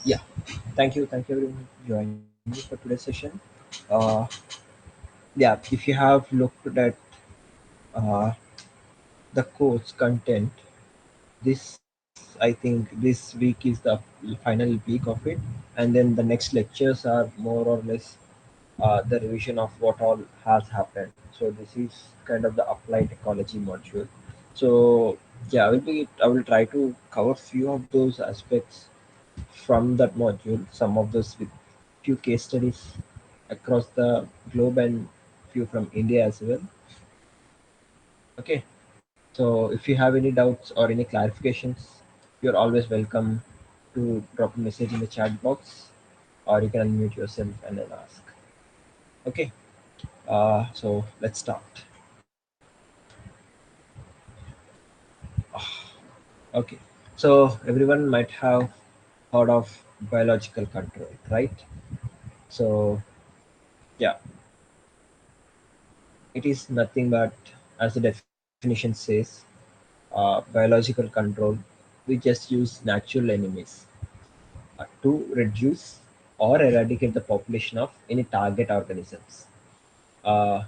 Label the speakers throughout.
Speaker 1: Yeah, thank you everyone for joining me for today's session. Uh, yeah, if you have looked at uh, the course content, this I think this week is the final week of it, and then the next lectures are more or less the revision of what all has happened. So this is kind of the applied ecology module. So yeah, I will try to cover few of those aspects from that module, some of those with few case studies across the globe and few from India as well. Okay, so if you have any doubts or any clarifications, you're always welcome to drop a message in the chat box, or you can unmute yourself and then ask. Okay, so let's start. Okay, so everyone might have heard of biological control, right? So yeah, it is nothing but, as the definition says, biological control. We just use natural enemies to reduce or eradicate the population of any target organisms. Uh,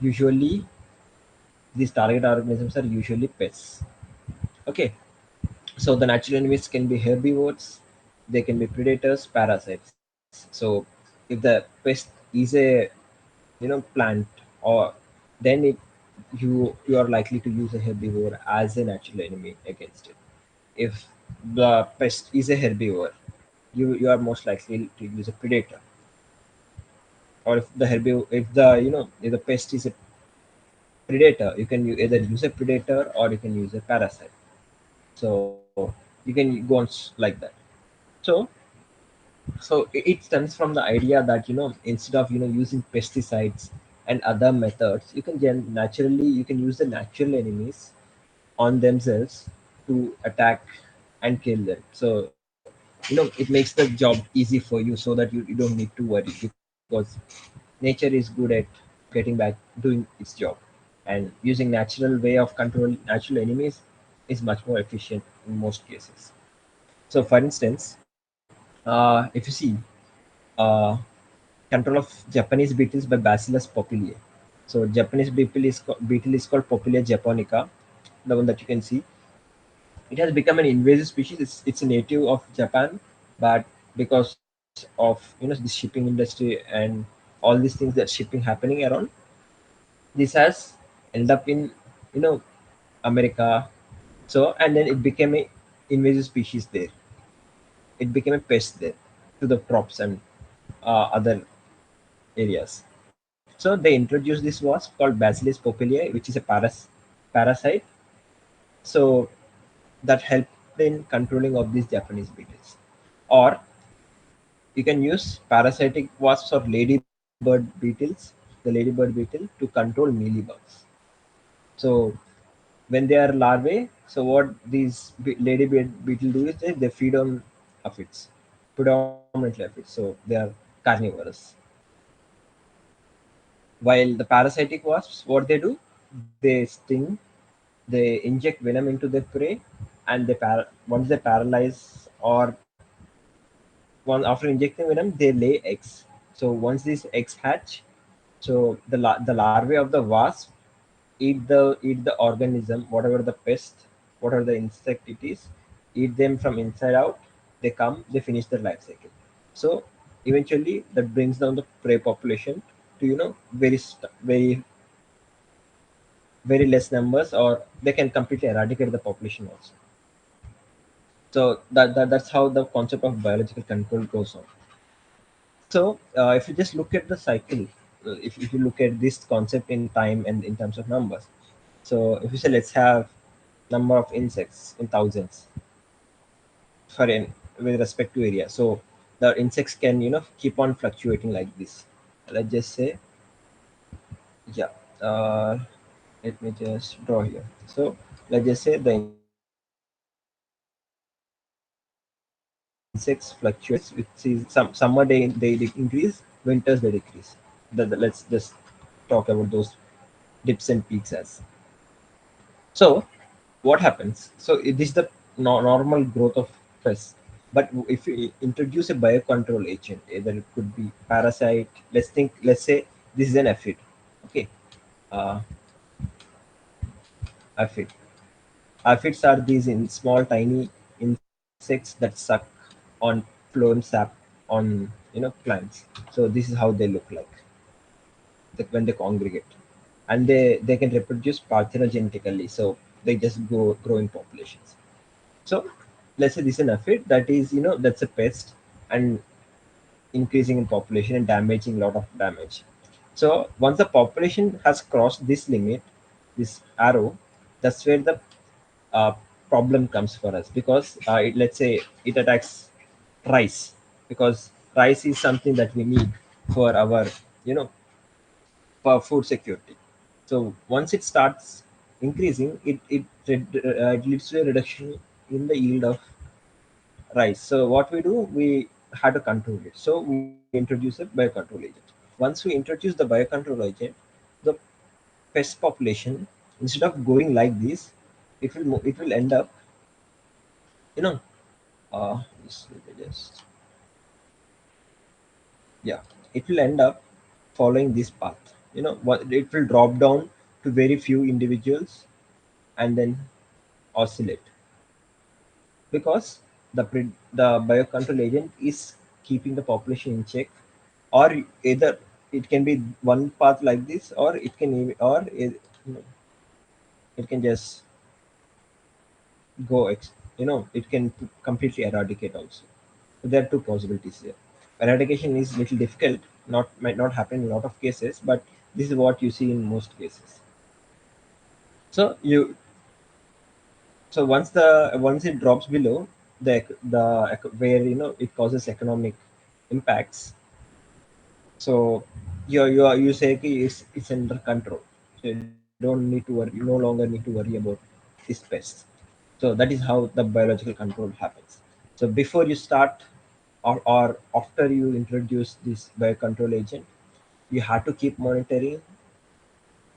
Speaker 1: Usually, these target organisms are usually pests. Okay, so the natural enemies can be herbivores, they can be predators, parasites. So if the pest is a plant, or then you are likely to use a herbivore as a natural enemy against it. If the pest is a herbivore, you are most likely to use a predator. Or if the herbivore, if the pest is a predator, you can either use a predator or you can use a parasite. So you can go on like that. So it stems from the idea that instead of using pesticides and other methods, you can naturally you can use the natural enemies on themselves to attack and kill them. So it makes the job easy for you, so that you don't need to worry, because nature is good at getting back doing its job, and using natural way of control natural enemies is much more efficient in most cases. So for instance, if you see, uh, control of Japanese beetles by Bacillus populae. So Japanese beetle is called Popillia japonica, the one that you can see. It has become an invasive species. It's a native of Japan, but because of the shipping industry and all these things that shipping happening around, this has ended up in America. So and then it became a invasive species there. It became a pest there to the crops and other areas. So they introduced this wasp called Bacillus populae, which is a parasite. So that helped in controlling of these Japanese beetles. Or you can use parasitic wasps or the ladybird beetle, to control mealybugs. So when they are larvae, so what these ladybird beetle do is they feed on aphids, predominantly aphids. So they are carnivorous. While the parasitic wasps, what they do, they sting, they inject venom into their prey, and once they paralyze, or after injecting venom, they lay eggs. So once these eggs hatch, so the larvae of the wasp eat the organism, whatever the pest, whatever the insect it is, eat them from inside out. They finish their life cycle. So eventually that brings down the prey population to very less numbers, or they can completely eradicate the population also. So that's how the concept of biological control goes on. So if you just look at the cycle, if you look at this concept in time and in terms of numbers, so if you say let's have number of insects in thousands for with respect to area, so the insects can keep on fluctuating like this. Let's just say, yeah, uh, let me just draw here. So let's just say the insects fluctuates, which is some summer they increase, winters they decrease. Let's just talk about those dips and peaks as. So what happens? So this is the normal growth of pests. But if we introduce a biocontrol agent, either it could be parasite. Let's say this is an aphid. Okay, uh, aphid. Aphids are these in small, tiny insects that suck on phloem sap on plants. So this is how they look like when they congregate, and they can reproduce parthenogenetically. So they just grow in populations. So let's say this is an aphid that is that's a pest and increasing in population and damaging a lot of damage. So once the population has crossed this limit, this arrow, that's where the uh, problem comes for us, because let's say it attacks rice, because rice is something that we need for our you know for food security. So once it starts increasing, it leads to a reduction in the yield of rice. So what we do, we had to control it. So we introduce a biocontrol agent. Once we introduce the biocontrol agent, the pest population, instead of going like this, it will end up, you know, just, yeah, it will end up following this path. What it will drop down to very few individuals and then oscillate, because the biocontrol agent is keeping the population in check, or either it can be one path like this, or it can it can just it can completely eradicate also. So there are two possibilities here. Eradication is little difficult, not might not happen in a lot of cases, but this is what you see in most cases. So you so once it drops below where it causes economic impacts. So you say कि it's under control. So you don't need to worry. You no longer need to worry about this pest. So that is how the biological control happens. So before you start, or after you introduce this biocontrol agent, you have to keep monitoring.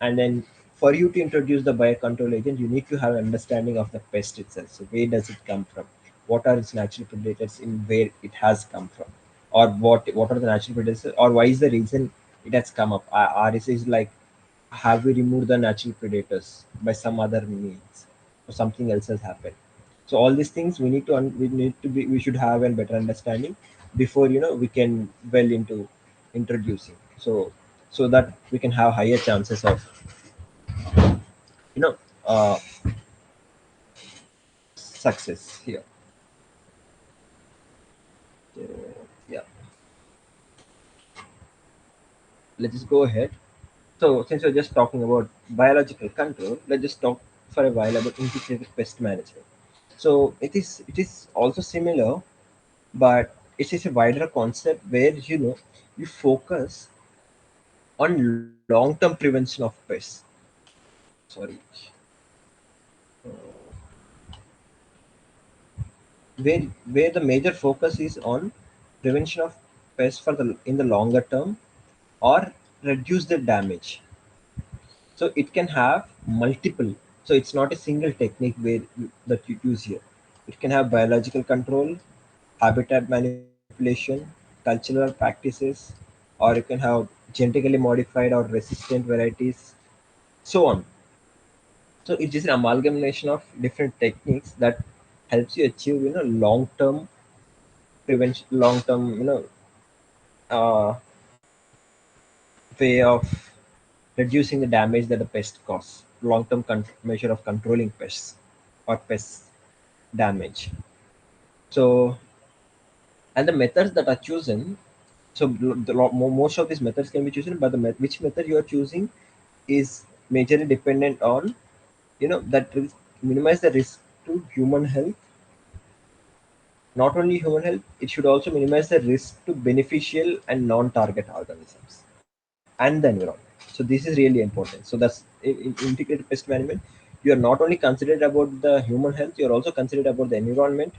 Speaker 1: And then for you to introduce the biocontrol agent, you need to have understanding of the pest itself. So where does it come from? What are its natural predators in where it has come from? Or what are the natural predators, or why is the reason it has come up? RS is like, have we removed the natural predators by some other means, or something else has happened? So all these things we should have a better understanding before we can well into introducing. So that we can have higher chances of you know uh, success here. So, yeah, let's just go ahead. So since we're just talking about biological control, let's just talk for a while about integrated pest management. So it is also similar, but it is a wider concept where you focus on long-term prevention of pests. Sorry, where the major focus is on prevention of pests for the in the longer term, or reduce the damage. So it can have multiple. So it's not a single technique that you use here. It can have biological control, habitat manipulation, cultural practices, or you can have genetically modified or resistant varieties, so on. So it's just an amalgamation of different techniques that helps you achieve long-term prevention, long-term uh, way of reducing the damage that the pest cause, long-term measure of controlling pests or pest damage. So, and the methods that are chosen, so most of these methods can be chosen, but which method you are choosing is majorly dependent on that minimize the risk to human health. Not only human health, it should also minimize the risk to beneficial and non-target organisms and the environment. So this is really important. So that's in integrated pest management. You are not only considered about the human health, you are also considered about the environment,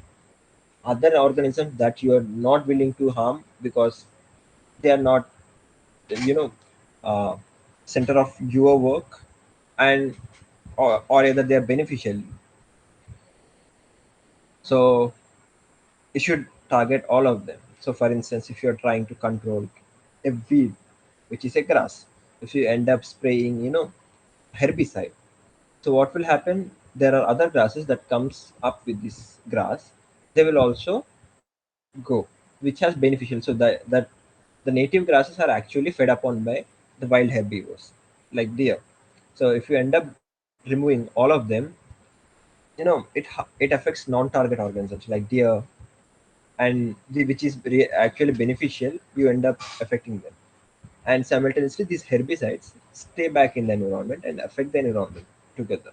Speaker 1: other organisms that you are not willing to harm because they are not, you know, uh, center of your work, and or either they are beneficial. So it should target all of them. So, for instance, if you're trying to control a weed, which is a grass, if you end up spraying, herbicide, so what will happen? There are other grasses that comes up with this grass. They will also go, which has beneficial. So that the native grasses are actually fed upon by the wild herbivores, like deer. So if you end up removing all of them, it affects non-target organisms like deer, and which is actually beneficial. You end up affecting them, and simultaneously these herbicides stay back in the environment and affect the environment together.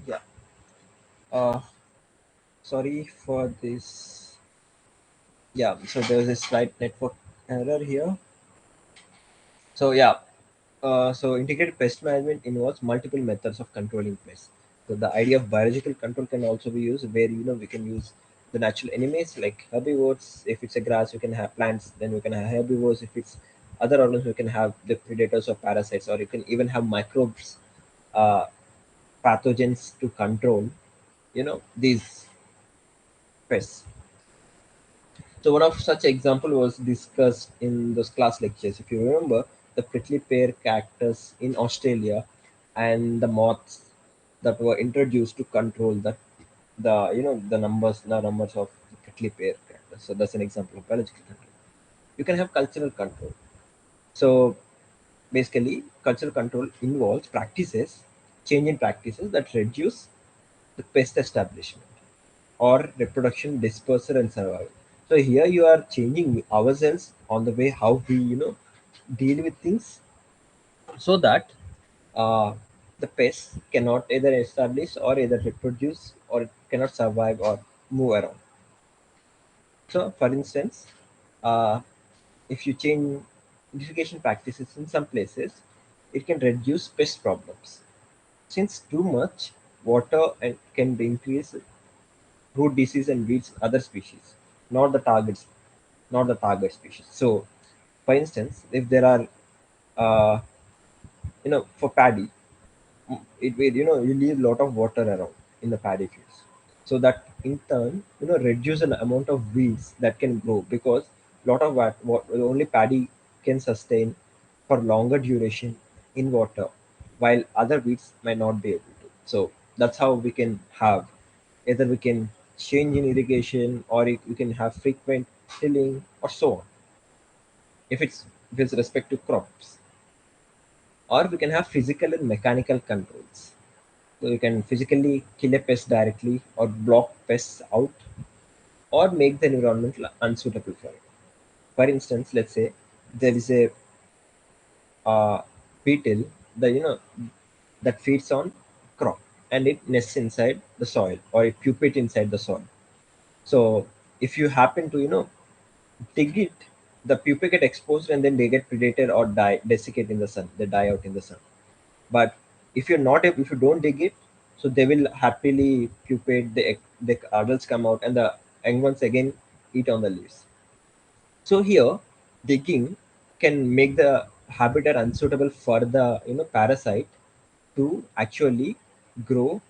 Speaker 1: Yeah. Uh, Sorry for this. Yeah. So there was a slight network error here. So yeah. So integrated pest management involves multiple methods of controlling pests. So the idea of biological control can also be used where we can use the natural enemies like herbivores. If it's a grass, we can have plants. Then we can have herbivores. If it's other organisms, we can have the predators or parasites, or you can even have microbes, uh, pathogens to control. These pests. So one of such example was discussed in those class lectures. If you remember, the prickly pear cactus in Australia and the moths that were introduced to control the numbers of the prickly pear cactus. So that's an example of biological control. You can have cultural control. So basically, cultural control involves practices, change in practices that reduce the pest establishment or reproduction, dispersal, and survival. So here you are changing ourselves on the way how we deal with things, so that uh, the pests cannot either establish or either reproduce or cannot survive or move around. So for instance, uh, if you change irrigation practices in some places, it can reduce pest problems. Since too much water and can increase root disease and weeds other species, not the targets, not the target species. So, for instance, if there are, for paddy, it will, you leave a lot of water around in the paddy fields, so that in turn, reduce the amount of weeds that can grow, because lot of what only paddy can sustain for longer duration in water, while other weeds might not be able to. So that's how we can have, either we can change in irrigation, or we can have frequent tilling or so on, if it's with respect to crops. Or we can have physical and mechanical controls. So you can physically kill a pest directly, or block pests out, or make the environment unsuitable for it. For instance, let's say there is a beetle, the that feeds on crop, and it nests inside the soil, or it pupate inside the soil. So if you happen to dig it, the pupa get exposed and then they get predated or die, desiccate in the sun. They die out in the sun. But if you don't dig it, so they will happily pupate. The adults come out, and the young ones again eat on the leaves. So here, digging can make the habitat unsuitable for the parasite to actually grow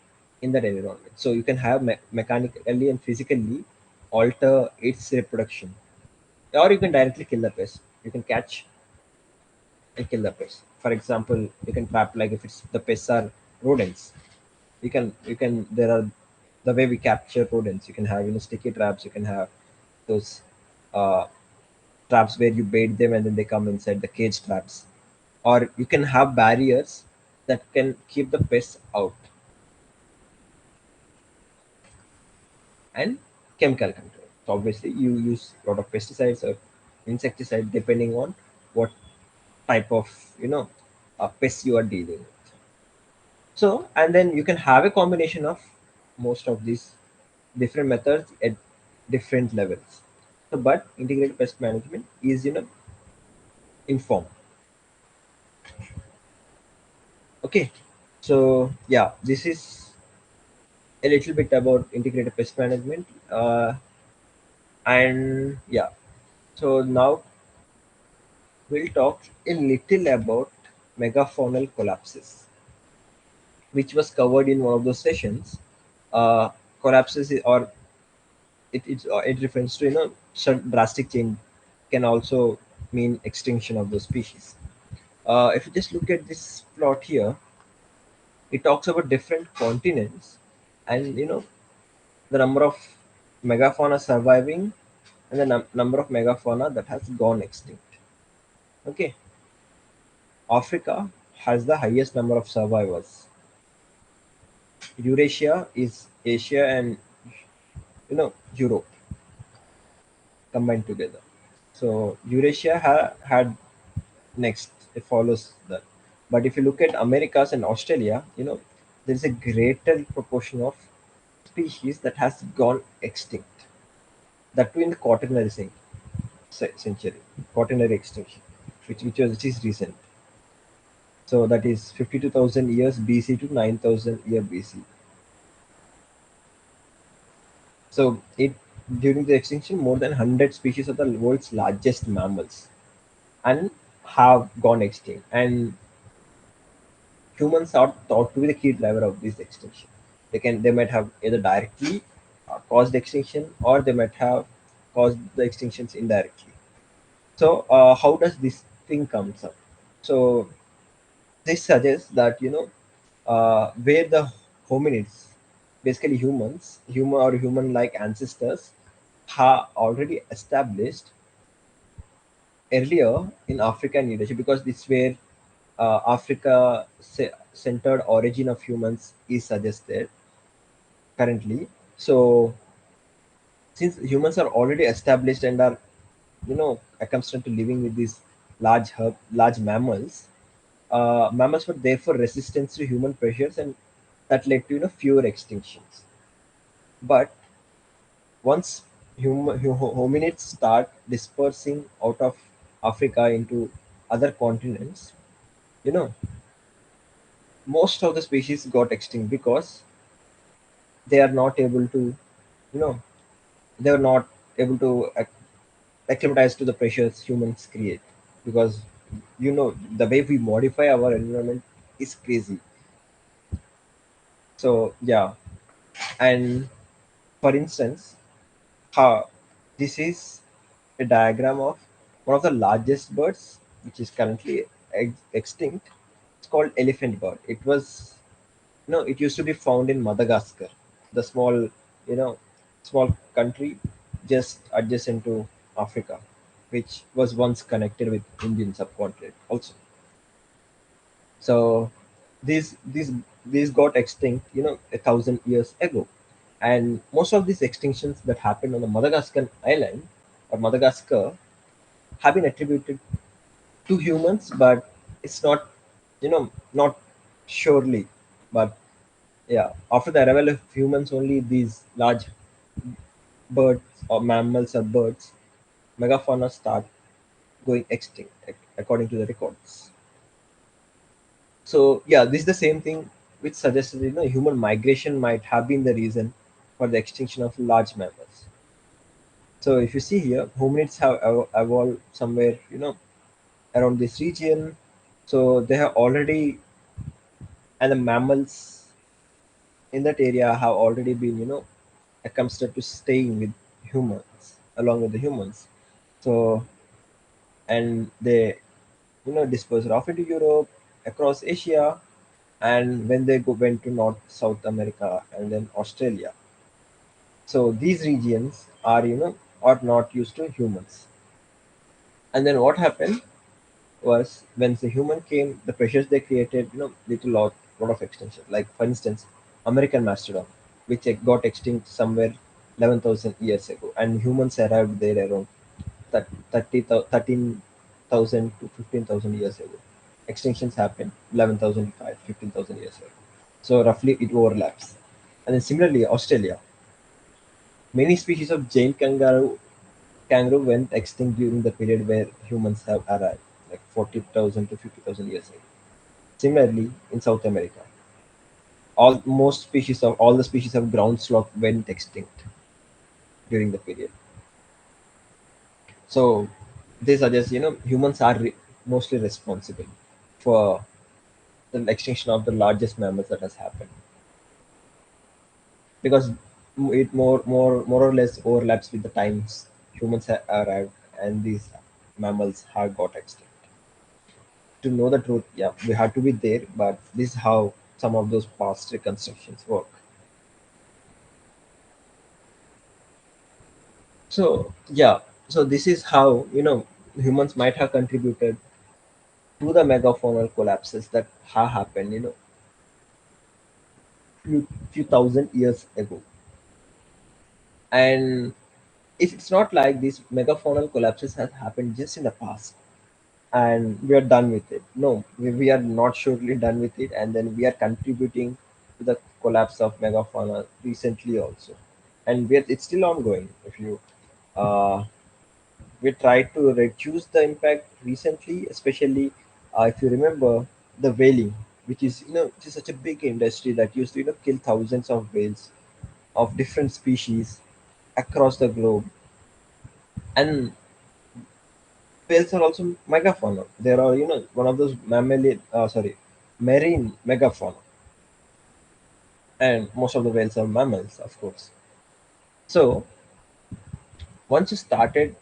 Speaker 1: in that environment. So you can have mechanically and physically alter its reproduction, or you can directly kill the pest. You can catch and kill the pest. For example, you can trap, like if it's the pests are rodents, you can there are the way we capture rodents. You can have sticky traps. You can have those uh, traps where you bait them and then they come inside the cage traps, or you can have barriers that can keep the pests out, and chemical control. So obviously you use a lot of pesticides or insecticides depending on what type of pests you are dealing with. So, and then you can have a combination of most of these different methods at different levels. So, but integrated pest management is informed. Okay, so yeah, this is a little bit about integrated pest management, and yeah, so now we'll talk a little about megafaunal collapses, which was covered in one of those sessions. Collapses or it refers to some drastic change, can also mean extinction of the species. If you just look at this plot here, it talks about different continents, and the number of megafauna surviving, and the number of megafauna that has gone extinct. Okay, Africa has the highest number of survivors. Eurasia is Asia and Europe combined together. So Eurasia had next, it follows that. But if you look at Americas and Australia, there is a greater proportion of species that has gone extinct. That too in the quaternary century, quaternary extinction, which is recent. So that is 52,000 years BC to 9,000 year BC. So it during the extinction, more than 100 species of the world's largest mammals and have gone extinct. And humans are thought to be the key driver of this extinction. They might have either directly caused extinction, or they might have caused the extinctions indirectly. So how does this thing comes up? So this suggests that where the hominids, basically human or human-like ancestors, have already established earlier in Africa and Eurasia, because this where Africa centered origin of humans is suggested currently. So since humans are already established and are accustomed to living with these large mammals, mammals were therefore resistant to human pressures, and that led to fewer extinctions. But once hominids start dispersing out of Africa into other continents, you know most of the species got extinct, because they are not able to you know they are not able to acclimatize to the pressures humans create, because the way we modify our environment is crazy. So yeah, and for instance, how this is a diagram of one of the largest birds which is currently extinct. It's called elephant bird. It used to be found in Madagascar, the small country just adjacent to Africa, which was once connected with Indian subcontinent also. So these got extinct, 1,000 years ago, and most of these extinctions that happened on the Madagascar island or Madagascar have been attributed to humans, but it's not surely. But yeah, after the arrival of humans, only these large birds or mammals or birds, megafauna start going extinct, according to the records. So yeah, this is the same thing which suggests that human migration might have been the reason for the extinction of large mammals. So if you see here, hominids have evolved somewhere, around this region. So they have already, and the mammals in that area have already been, accustomed to staying with humans, along with the humans. So, and they, dispersed off into Europe, across Asia, and when they went to North, South America, and then Australia. So these regions are, are not used to humans. And then what happened was when the human came, the pressures they created, little lot of extinction. Like for instance, American mastodon, which got extinct somewhere 11,000 years ago, and humans arrived there around 13,000 to 15,000 years ago. Extinctions happened 11,000 15,000 years ago. So roughly it overlaps. And then similarly, Australia, many species of giant kangaroo went extinct during the period where humans have arrived, like 40,000 to 50,000 years ago. Similarly, in South America, all the species of ground sloth went extinct during the period. So this suggests, humans are mostly responsible for the extinction of the largest mammals that has happened, because it more or less overlaps with the times humans have arrived and these mammals have got extinct. To know the truth, yeah, we had to be there, but this is how some of those past reconstructions work. So yeah, so this is how, humans might have contributed to the megafaunal collapses that have happened, few thousand years ago. And if it's not like these megafaunal collapses have happened just in the past and we are done with it. No, we are not surely done with it, and then we are contributing to the collapse of megafauna recently also, and it's still ongoing. If you uh, we tried to reduce the impact recently, especially if you remember the whaling, which is, which is such a big industry that used to, kill thousands of whales of different species across the globe. And whales are also megafauna. There are, one of those marine megafauna, and most of the whales are mammals, of course. So once you started,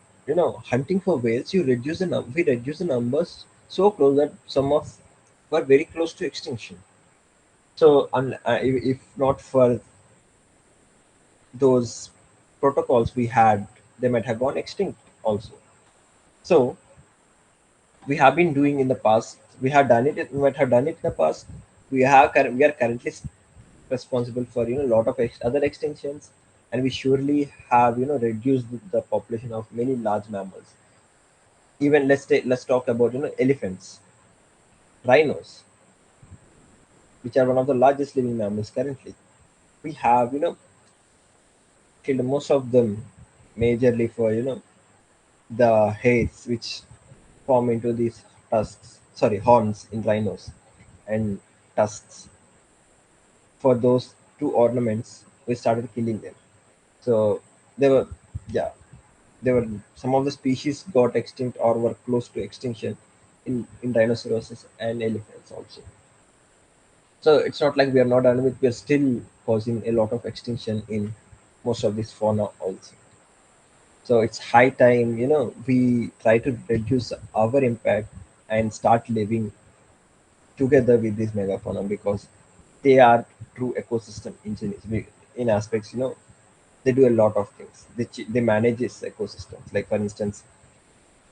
Speaker 1: hunting for whales, we reduce the numbers so close that some of were very close to extinction. So if not for those protocols we had, they might have gone extinct also. So we have been doing in the past. We have done it. We might have done it in the past. We are currently responsible for, a lot of other extinctions, and we surely have, reduced the population of many large mammals. Even let's talk about, elephants, rhinos, which are one of the largest living mammals currently. We have, killed most of them majorly for, the hairs which form into these horns in rhinos, and tusks. For those two ornaments, we started killing them. So they were, yeah, they were some of the species got extinct or were close to extinction in rhinoceroses and elephants also. So it's not like we are not done with. We are still causing a lot of extinction in most of this fauna also. So it's high time, we try to reduce our impact and start living together with this megafauna, because they are true ecosystem engineers. In aspects, they do a lot of things. They manage these ecosystems. Like for instance,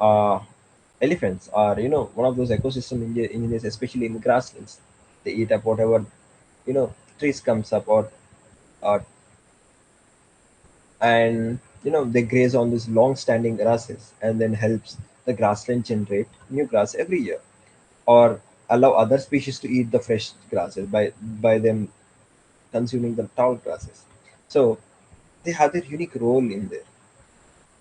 Speaker 1: uh, elephants are, one of those ecosystem engineers, especially in grasslands. They eat up whatever, trees comes up, or and, they graze on these long standing grasses, and then helps the grassland generate new grass every year, or allow other species to eat the fresh grasses by them consuming the tall grasses. So they have their unique role in there.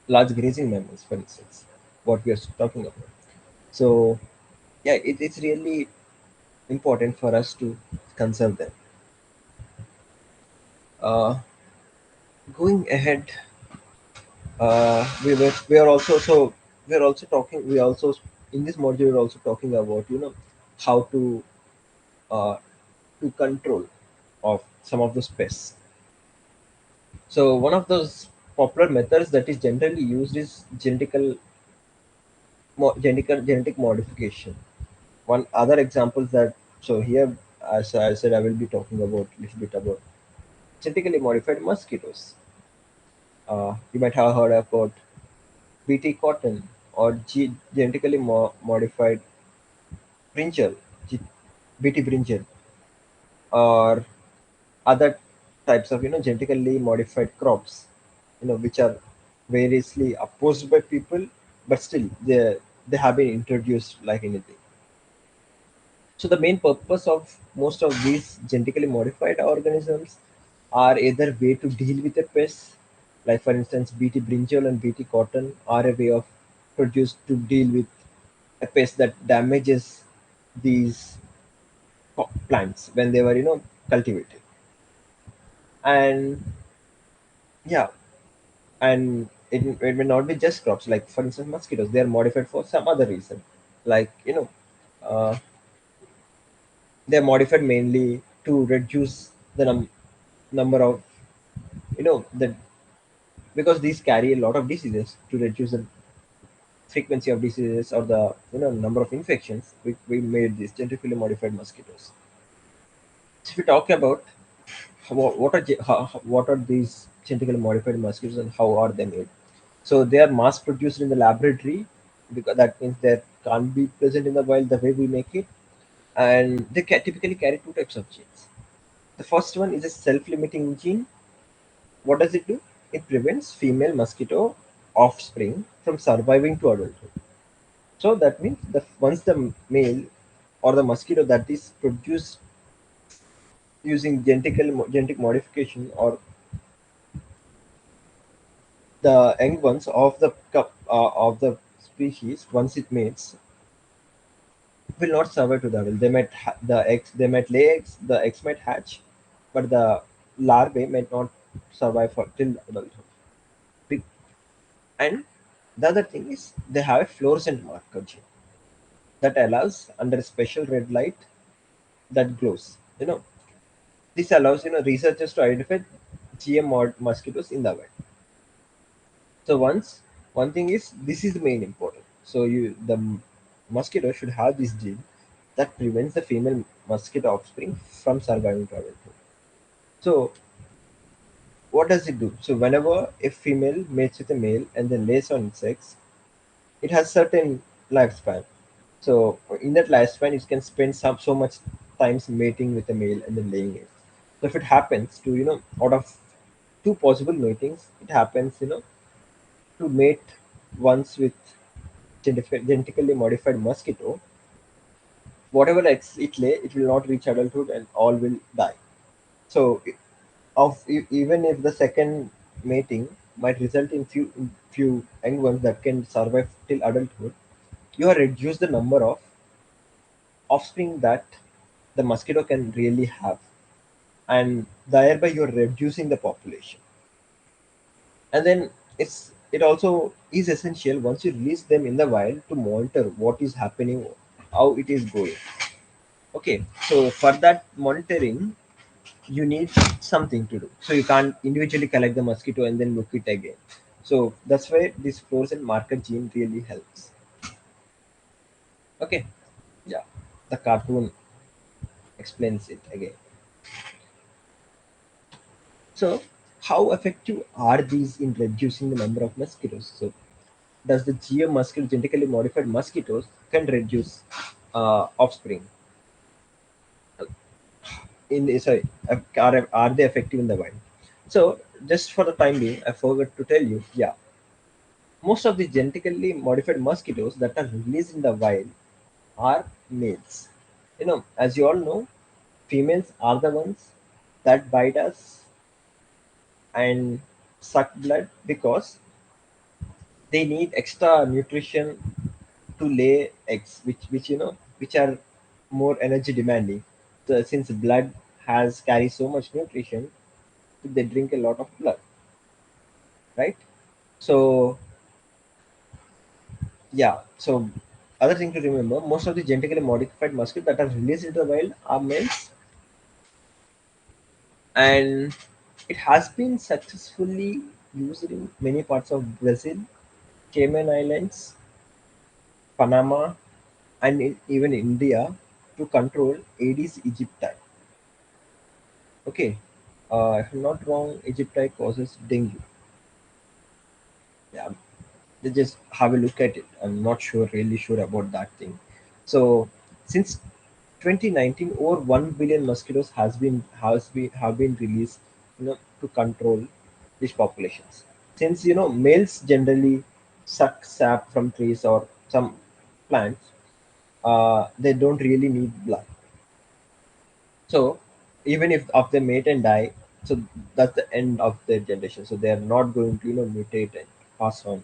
Speaker 1: Large grazing mammals, for instance, what we are talking about. So yeah, it's really important for us to conserve them. Uh, Going ahead, we are also talking. We also in this module, we're also talking about how uh, to control of some of those pests. So one of those popular methods that is generally used is genetic modification. One other example that, so here, as I said, I will be talking about a little bit about genetically modified mosquitoes. You might have heard about BT cotton or genetically modified brinjal, G- BT brinjal, or other types of genetically modified crops, which are variously opposed by people, but still they have been introduced like anything. So the main purpose of most of these genetically modified organisms are either way to deal with a pest, like for instance BT brinjal and BT cotton are a way of produced to deal with a pest that damages these plants when they were cultivated. And yeah, and it may not be just crops, like for instance mosquitoes, they are modified for some other reason, like uh, they're modified mainly to reduce the number of the because these carry a lot of diseases, to reduce the frequency of diseases or the number of infections. We made these genetically modified mosquitoes. So if we talk about what are these genetically modified mosquitoes and how are they made. So they are mass produced in the laboratory, because that means they can't be present in the wild the way we make it. And they typically carry two types of genes. The first one is a self-limiting gene. What does it do? It prevents female mosquito offspring from surviving to adulthood. So that means the once the male or the mosquito that is produced using genetic modification, or the young ones of the of the species, once it mates, will not survive to the adult. They might the eggs, they might lay eggs, the eggs might hatch, but the larvae might not survive for till adulthood. Be- And the other thing is they have a fluorescent marker gene that allows under a special red light that glows. This allows researchers to identify GM mosquitoes in the wild. So one thing is this is the main important. So mosquito should have this gene that prevents the female mosquito offspring from surviving to adulthood. So what does it do? So whenever a female mates with a male and then lays on its eggs, it has certain lifespan. So in that lifespan, it can spend so much times mating with a male and then laying eggs. So if it happens to out of two possible matings, it happens to mate once with genetically modified mosquito, whatever eggs it lay, it will not reach adulthood and all will die. So, even if the second mating might result in few young ones that can survive till adulthood, you have reduced the number of offspring that the mosquito can really have, and thereby you're reducing the population. And then it also is essential once you release them in the wild to monitor what is happening, how it is going. Okay, so for that monitoring, you need something to do. So you can't individually collect the mosquito and then look it again. So that's why this fluorescent marker gene really helps. Okay, yeah, the cartoon explains it again. So how effective are these in reducing the number of mosquitoes? So does the GM mosquito, genetically modified mosquitoes, can reduce offspring? Sorry, are they effective in the wild? So just for the time being, I forgot to tell you. Yeah, most of the genetically modified mosquitoes that are released in the wild are males. As you all know, females are the ones that bite us and suck blood because they need extra nutrition to lay eggs, which are more energy demanding. So since blood has carries so much nutrition, they drink a lot of blood, right? So yeah, so Other thing to remember, most of the genetically modified mosquitoes that are released into the wild are males, and it has been successfully used in many parts of Brazil, Cayman Islands, Panama, and even India to control Aedes aegypti. Okay, if I'm not wrong, aegypti causes dengue. Yeah, they just have a look at it. I'm not sure, really sure about that thing. So since 2019, over 1 billion mosquitoes have been released, to control these populations. Since males generally suck sap from trees or some plants, they don't really need blood. So even if of the mate and die, so that's the end of their generation. So they are not going to mutate and pass on.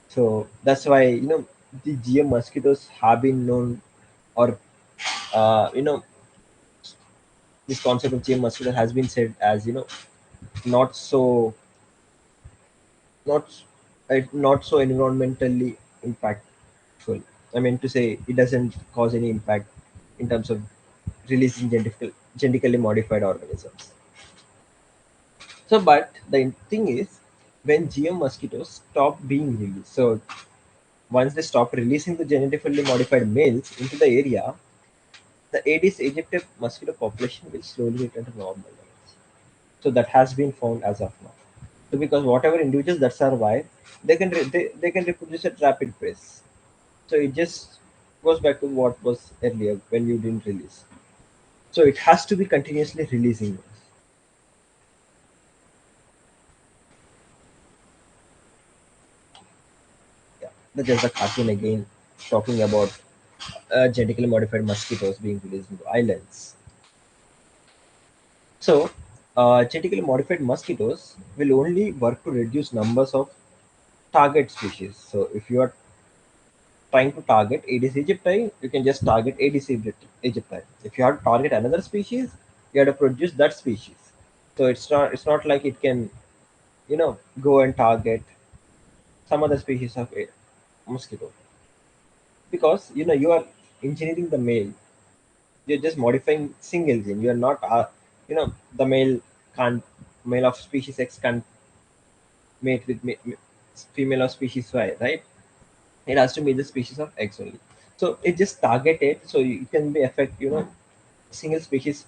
Speaker 1: So that's why the GM mosquitoes have been known, or you know this concept of GM mosquito has been said as not so not not so environmentally impactful. I mean to say it doesn't cause any impact in terms of releasing genetically modified organisms. So, but the thing is, when GM mosquitoes stop being released, so once they stop releasing the genetically modified males into the area, the Aedes aegypti mosquito population will slowly return to normal levels. So that has been found as of now. So because whatever individuals that survive, they can reproduce at rapid pace. So it just goes back to what was earlier when you didn't release. So it has to be continuously releasing. Yeah, that's just a cartoon again talking about genetically modified mosquitoes being released into islands. So, genetically modified mosquitoes will only work to reduce numbers of target species. So, if you are trying to target Aedes aegypti, you can just target aegypti. If you have to target another species, you have to produce that species. So it's not like it can go and target some other species of a mosquito, because you are engineering the male. You're just modifying single gene. You're not the can't male of species X can't mate with female of species Y, right? It has to be the species of X only. So it just targeted, so you can be affect single species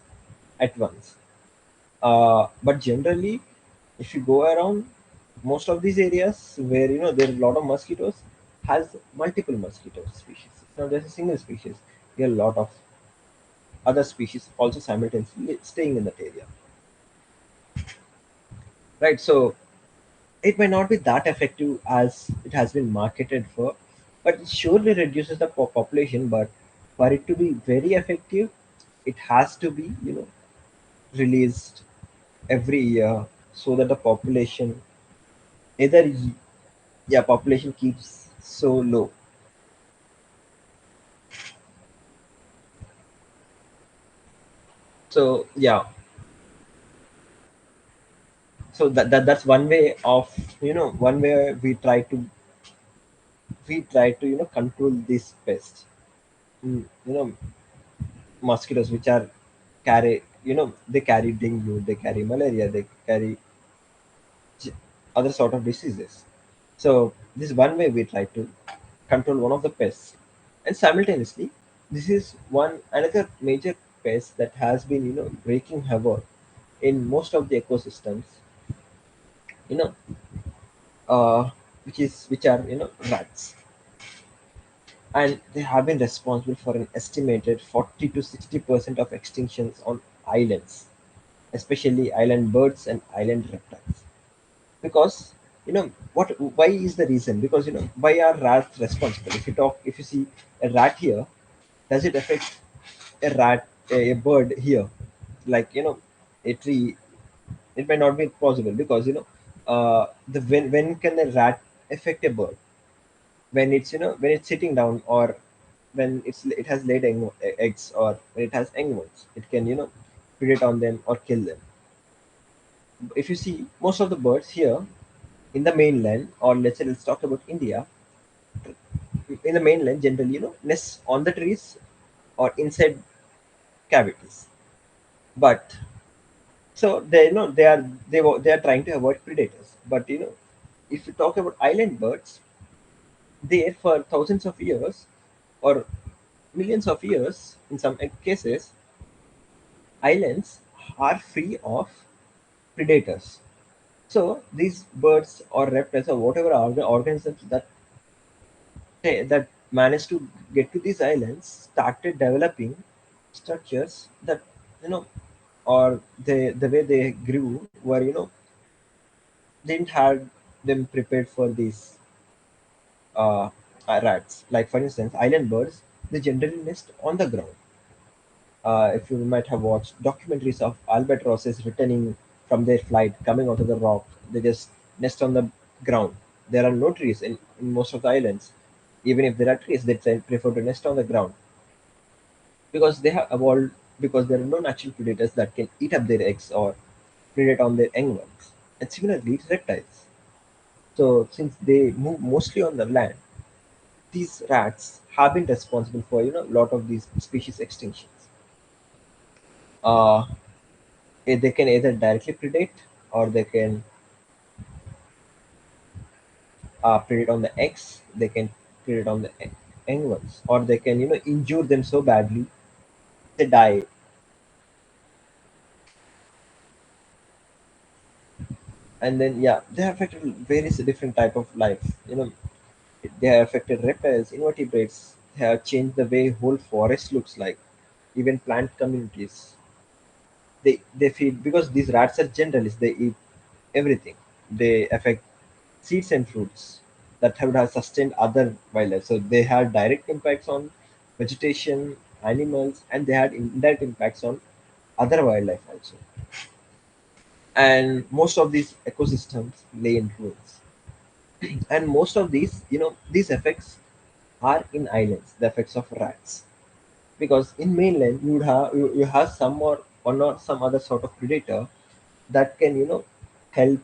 Speaker 1: at once. But generally, if you go around most of these areas where there are a lot of mosquitoes, has multiple mosquito species. It's not just a single species. There are a lot of other species also simultaneously staying in that area, right? So it may not be that effective as it has been marketed for, but it surely reduces the population. But for it to be very effective, it has to be released every year, so that the population either yeah, population keeps so low. So yeah, so that's one way of one way we try to control this pest. You know mosquitoes which are they carry dengue, they carry malaria, they carry j- other sort of diseases. So this is one way we try to control one of the pests, and simultaneously this is one another major pest that has been breaking havoc in most of the ecosystems, you know which are rats, and they have been responsible for an estimated 40 to 60% of extinctions on islands, especially island birds and island reptiles. Because what why is the reason? Because why are rats responsible? If you see a rat here, does it affect a bird here? Like a tree, it may not be possible, because the when can a rat affect a bird? When it's sitting down, or when it has laid eggs, or when it has young ones, it can predate on them or kill them. If you see most of the birds here in the mainland, or let's say let's talk about India, in the mainland generally, nests on the trees or inside cavities. But so they are trying to avoid predators. But if you talk about island birds, they for thousands of years or millions of years in some cases, islands are free of predators. So these birds or reptiles or whatever organisms that managed to get to these islands started developing structures that you know or the way they grew were didn't have them prepared for these uh, rats. Like for instance, island birds, they generally nest on the ground. If you might have watched documentaries of albatrosses returning from their flight, coming out of the rock, they just nest on the ground. There are no trees in most of the islands. Even if there are trees, they prefer to nest on the ground because they have evolved, because there are no natural predators that can eat up their eggs or predate on their young ones. And similarly, reptiles. So since they move mostly on the land, these rats have been responsible for a lot of these species extinctions. Uh, they can either directly predate or they can predate on the eggs. They can predate on the young ones, or they can injure them so badly they die. And then yeah, they have affected various different type of life. They have affected reptiles, invertebrates. They have changed the way whole forest looks like. Even plant communities. They feed because these rats are generalists. They eat everything. They affect seeds and fruits that would have sustained other wildlife. So they had direct impacts on vegetation, animals, and they had indirect impacts on other wildlife also. And most of these ecosystems lay in ruins. And most of these effects are in islands, the effects of rats. Because in mainland you have some or one or some other sort of predator that can help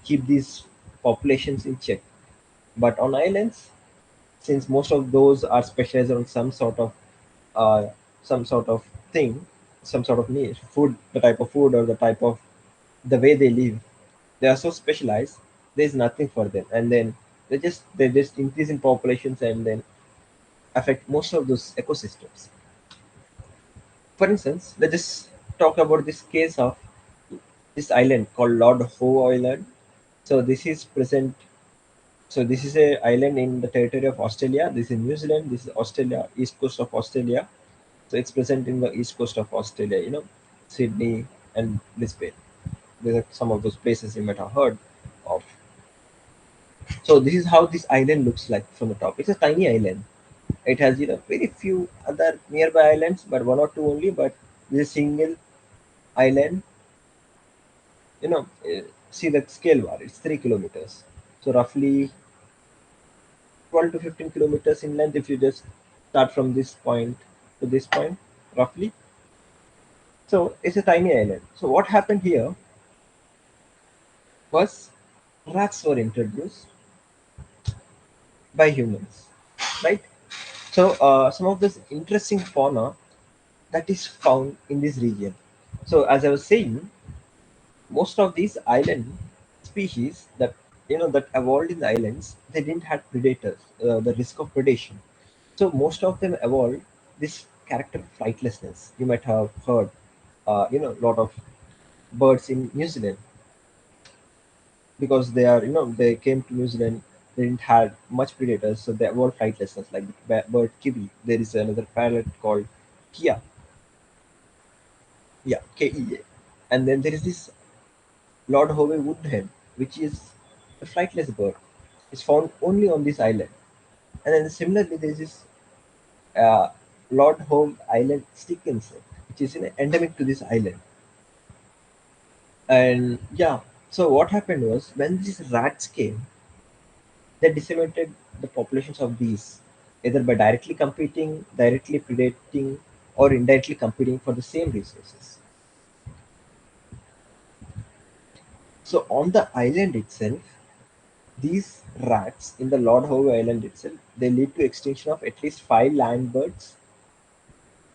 Speaker 1: keep these populations in check. But on islands, since most of those are specialized on uh, some sort of thing, some sort of niche, food, the type of food or the type of the way they live, they are so specialized. There's nothing for them, and then they just increase in populations and then affect most of those ecosystems. For instance, let's just talk about this case of this island called Lord Howe Island. So this is present. So this is a island in the territory of Australia. This is New Zealand. This is Australia, east coast of Australia. So it's present in the east coast of Australia. Sydney and Brisbane. These are some of those places you might have heard of. So this is how this island looks like from the top. It's a tiny island. It has very few other nearby islands, but one or two only. But this single island, see the scale bar. It's 3 kilometers. So roughly 12 to 15 kilometers in length if you just start from this point to this point, roughly. So it's a tiny island. So what happened here was rats were introduced by humans, right? So some of this interesting fauna that is found in this region. So as I was saying, most of these island species that evolved in the islands, they didn't have predators, the risk of predation. So most of them evolved this character of flightlessness. You might have heard, a lot of birds in New Zealand, because they came to New Zealand, they didn't have much predators, so they evolved flightlessness. Like the bird kiwi, there is another parrot called Kia, yeah, Kea, and then there is this Lord Howe woodhen, which is a flightless bird. It's found only on this island. And then similarly, there is this uh, Lord Howe Island stick insect, which is endemic to this island. And yeah, so what happened was when these rats came, they decimated the populations of bees, either by directly predating, or indirectly competing for the same resources. So on the island itself, These rats in the Lord Howe Island itself, they lead to extinction of at least 5 land birds,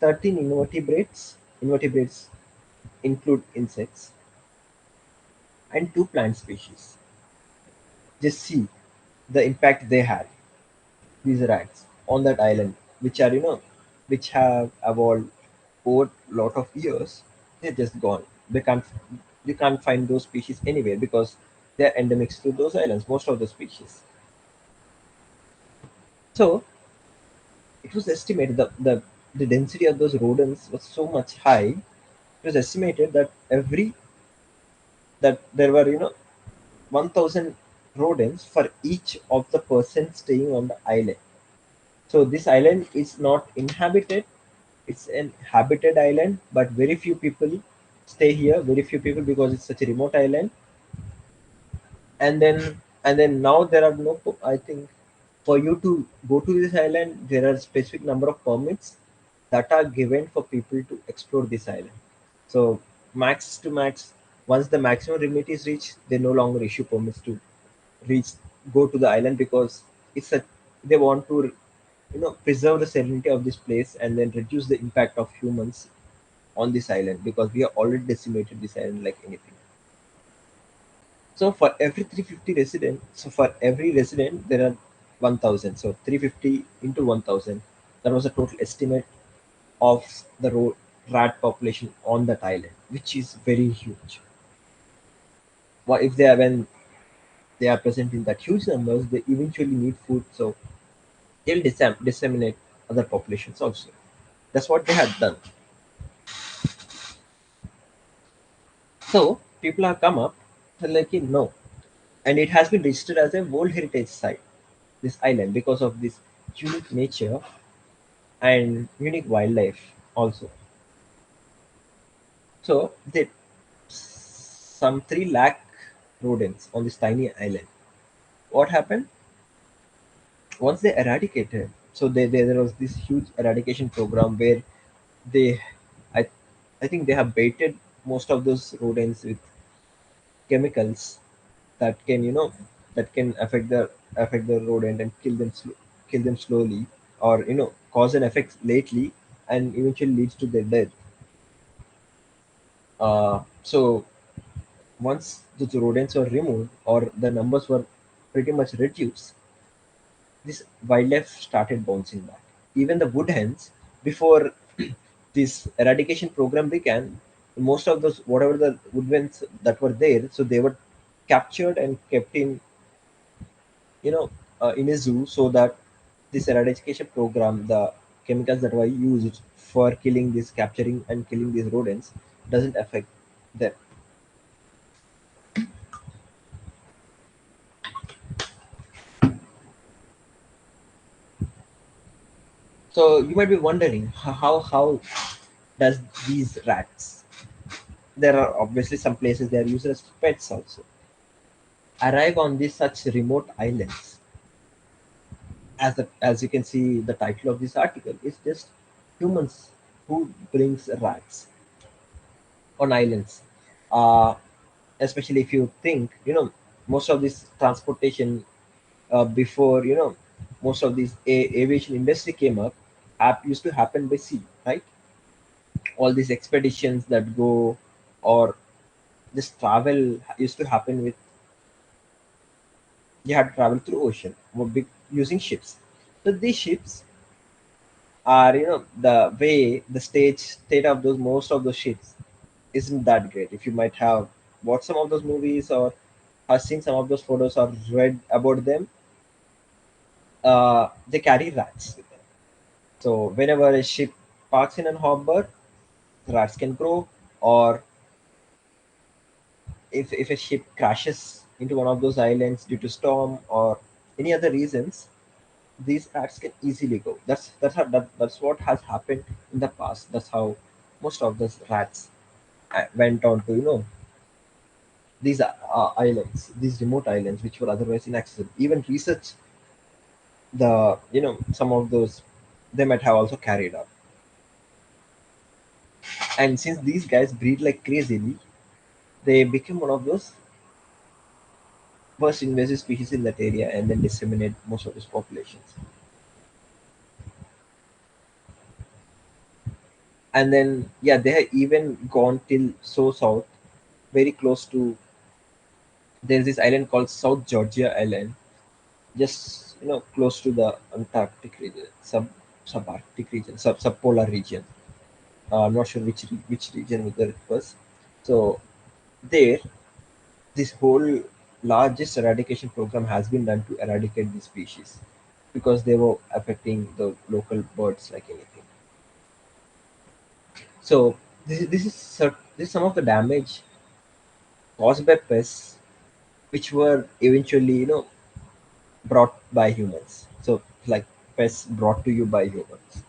Speaker 1: 13 invertebrates include insects, and 2 plant species. Just see the impact they had, these rats, on that island, which are, which have evolved over a lot of years. They're just gone. You can't find those species anywhere because they're endemics to those islands, most of the species. So it was estimated the density of those rodents was so much high. It was estimated that there were 1,000 rodents for each of the person staying on the island. So this island is not inhabited; it's an habited island, but very few people stay here. Very few people because it's such a remote island. And then now there are no. I think for you to go to this island, there are specific number of permits that are given for people to explore this island. So max to max, once the maximum limit is reached, they no longer issue permits to reach go to the island because it's a they want to preserve the serenity of this place and then reduce the impact of humans on this island because we have already decimated this island like anything. So for every 350 resident, so for every resident there are 1,000. So 350 into 1,000. That was a total estimate of the rat population on that island, which is very huge. What if they are when they are present in that huge numbers, they eventually need food, so they'll disseminate other populations also. That's what they had done. So people have come up, they're like, no, and it has been registered as a World Heritage Site. This island because of this unique nature and unique wildlife also. So they some 3 lakh rodents on this tiny island. What happened once they eradicated? So there was this huge eradication program where they, I, I think they have baited most of those rodents with chemicals that can that can affect the rodent and kill them slowly, or cause an effect lately and eventually leads to their death. So once the rodents were removed or the numbers were pretty much reduced, this wildlife started bouncing back. Even the wood hens, before this eradication program began, most of those whatever the woodhens that were there, so they were captured and kept you know in a zoo so that this eradication program, the chemicals that were used for killing this, capturing and killing these rodents, doesn't affect them. So you might be wondering how does these rats, there are obviously some places they are used as pets also, arrive on these such remote islands. As you can see, the title of this article is just humans who brings rats on islands. Uh, Especially if you think, most of this transportation, before most of these aviation industry came up, used to happen by sea, right? All these expeditions that go, or this travel used to happen with, you had to travel through ocean using ships. So these ships are, the way the state of those most of those ships isn't that great. If you might have watched some of those movies or have seen some of those photos or read about them, they carry rats with them. So whenever a ship parks in an harbor, rats can grow, or if a ship crashes into one of those islands due to storm or any other reasons, these rats can easily go. That's what has happened in the past. That's how most of those rats went on to these islands, these remote islands, which were otherwise inaccessible. Even research, the some of those they might have also carried out. And since these guys breed like crazily, they became one of those first invasive species in that area and then disseminate most of its populations. And then yeah, they have even gone till so south, very close to, there's this island called South Georgia Island, just close to the Antarctic region, subarctic region, subpolar region. I'm not sure which region whether it was. So there, this whole largest eradication program has been done to eradicate these species because they were affecting the local birds like anything. So this is some of the damage caused by pests, which were eventually brought by humans. So like pests brought to you by humans.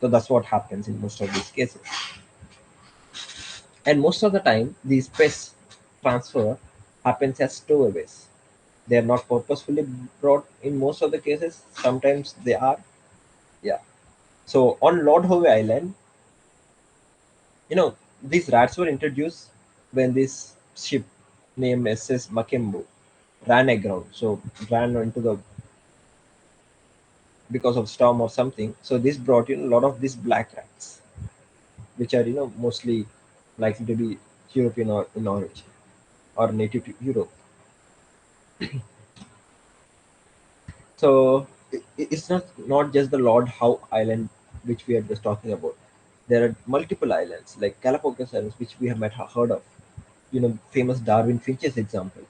Speaker 1: So that's what happens in most of these cases. And most of the time, these pest transfer happens as stowaways. They are not purposefully brought in most of the cases. Sometimes they are. Yeah. So on Lord Howe Island, these rats were introduced when this ship named SS Makembu ran aground. So ran into the because of storm or something. So this brought in a lot of these black rats, which are mostly likely to be European or in origin or native to Europe. So it's not just the Lord Howe Island which we are just talking about. There are multiple islands like Galapagos Islands, which we have might have heard of. Famous Darwin Finches example.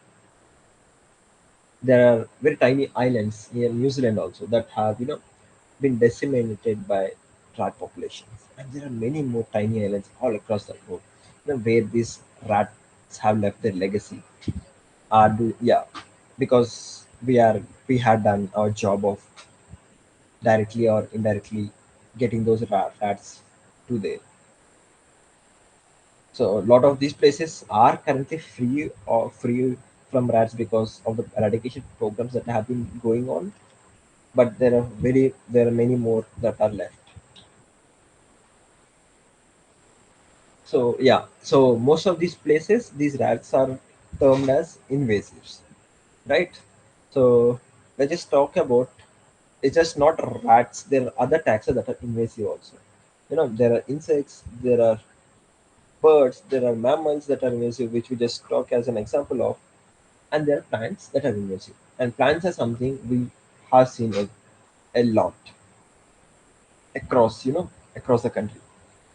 Speaker 1: There are very tiny islands near New Zealand also that have been decimated by rat populations, and there are many more tiny islands all across the globe. Where these rats have left their legacy. Yeah, because we had done our job of directly or indirectly getting those rats to there. So a lot of these places are currently free from rats because of the eradication programs that have been going on. But there are many more that are left. So yeah, so most of these places, these rats are termed as invasives, right? So let's just talk about, it's just not rats. There are other taxa that are invasive also. There are insects, there are birds, there are mammals that are invasive, which we just talk as an example of, and there are plants that are invasive. And plants are something we have seen a lot across the country.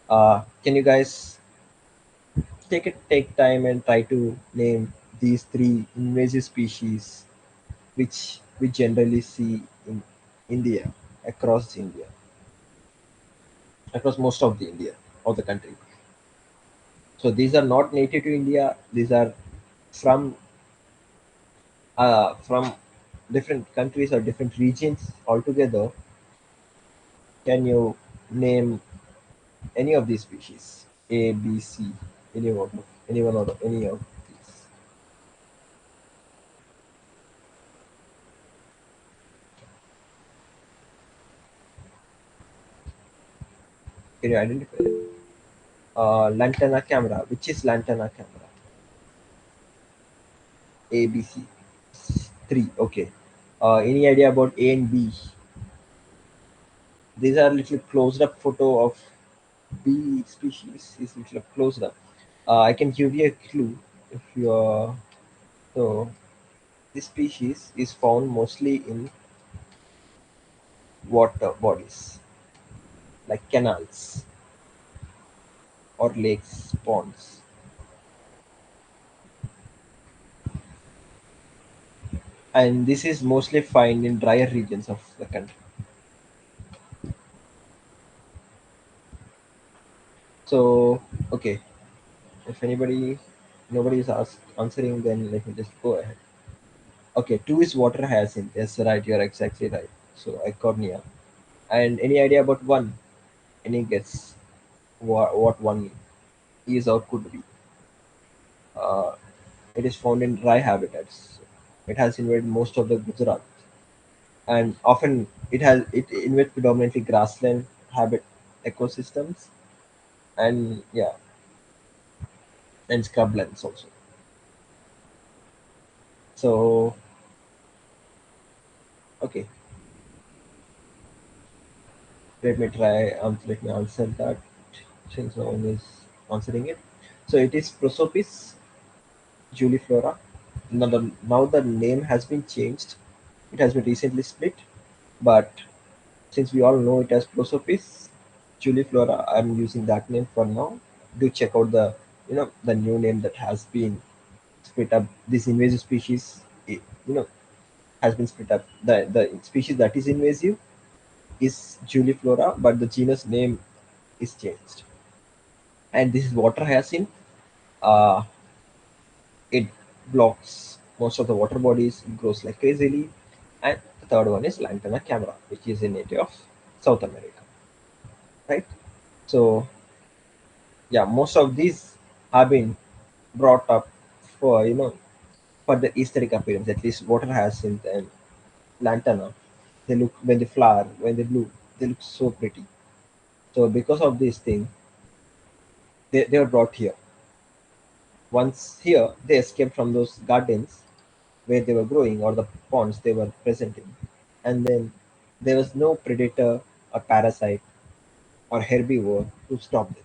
Speaker 1: Can you guys take time and try to name these three invasive species which we generally see in India, across India, across most of the India of the country. So these are not native to India. These are from from different countries or different regions altogether. Can you name any of these species? A, B, C, anyone out of any of these? Can you identify it? Lantana camera. Which is lantana camera? A, B, C. Three. Okay. Any idea about A and B? These are little closed up photo of B species. Is little closed up. I can give you a clue if you are. So this species is found mostly in water bodies like canals or lakes, ponds, and this is mostly found in drier regions of the country. So okay, if nobody is answering, then let me just go ahead. Okay, two is water hyacinth. Yes, right, you're exactly right. So Icornia. And any idea about one? Any guess what one is or could be? Uh, it is found in dry habitats. It has invaded most of the Gujarat, and often it invades predominantly grassland habit ecosystems, and yeah, and scrublands also. So Okay, let me try. Let me answer that since no one is answering it. So it is Prosopis juliflora. Now the name has been changed. It has been recently split, but since we all know it as Prosopis juliflora, I'm using that name for now. Do check out the new name that has been split up. This invasive species, you know, has been split up. The species that is invasive is juliflora, but the genus name is changed. And this is water hyacinth. Uh, it blocks most of the water bodies. It grows like crazily. And the third one is Lantana camera, which is a native of South America, right? So yeah, most of these have been brought up for for the aesthetic appearance. At least water hyacinth and lantana, they look when they flower, when they bloom, they look so pretty. So because of this thing, they were brought here. Once here, they escaped from those gardens where they were growing or the ponds they were present in, and then there was no predator or parasite or herbivore to stop them.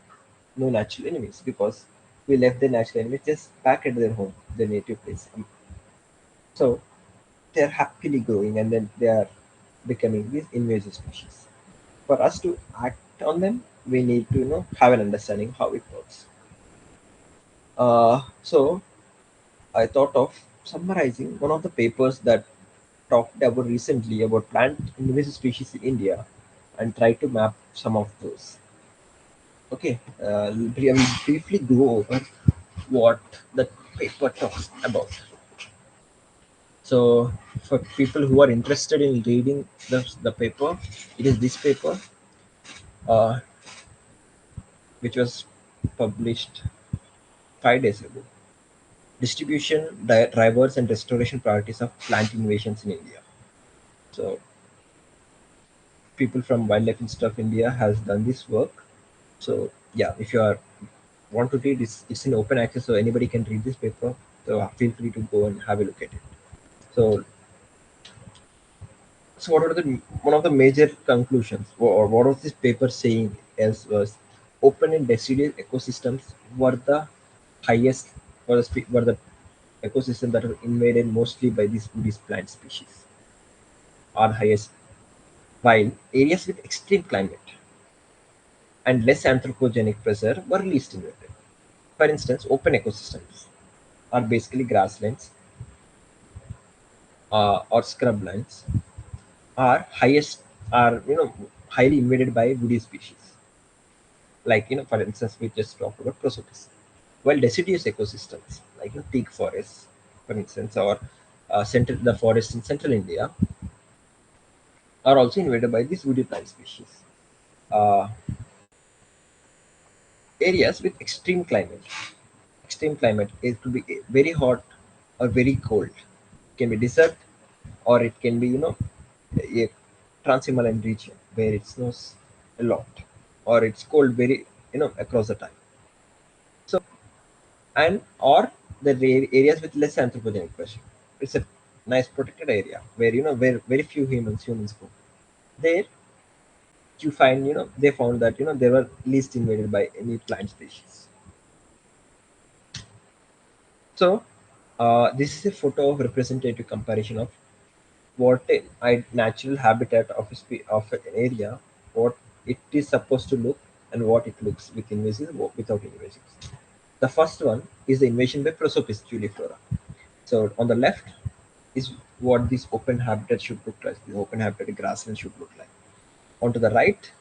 Speaker 1: No natural enemies because we left the natural enemies just back at their home, their native place. So they're happily growing and then they are becoming these invasive species. For us to act on them, we need to have an understanding how it works. So I thought of summarizing one of the papers that talked about recently about plant invasive species in India and try to map some of those. Okay, I will briefly go over what the paper talks about. So, for people who are interested in reading the paper, it is this paper, uh, which was published 5 days ago. Distribution, drivers, and restoration priorities of plant invasions in India. So, people from Wildlife Institute of India has done this work. So, yeah, if you are want to read, it's in open access, so anybody can read this paper. So, feel free to go and have a look at it. So, So what are the one of the major conclusions, or what was this paper saying? Else was open and deciduous ecosystems were the highest, were the ecosystem that are invaded mostly by these plant species are highest, while areas with extreme climate and less anthropogenic pressure were least invaded. For instance, open ecosystems are basically grasslands or scrublands are highest are highly invaded by woody species like for instance we just talked about prosopis, while deciduous ecosystems like teak forests for instance or the forests in central India are also invaded by these woody plant species. uh, Areas with extreme climate, it could be very hot or very cold. It can be desert or it can be a trans-Himalayan region where it snows a lot or it's cold very across the time. So and or the areas with less anthropogenic pressure. It's a nice protected area where where very few humans go. There you find they found that they were least invaded by any plant species. So this is a photo of representative comparison of what a natural habitat of of an area, what it is supposed to look and what it looks with invasives without invasives. The first one is the invasion by Prosopis juliflora. So on the left is what this open habitat should look like. The open habitat grassland should look like. On to the right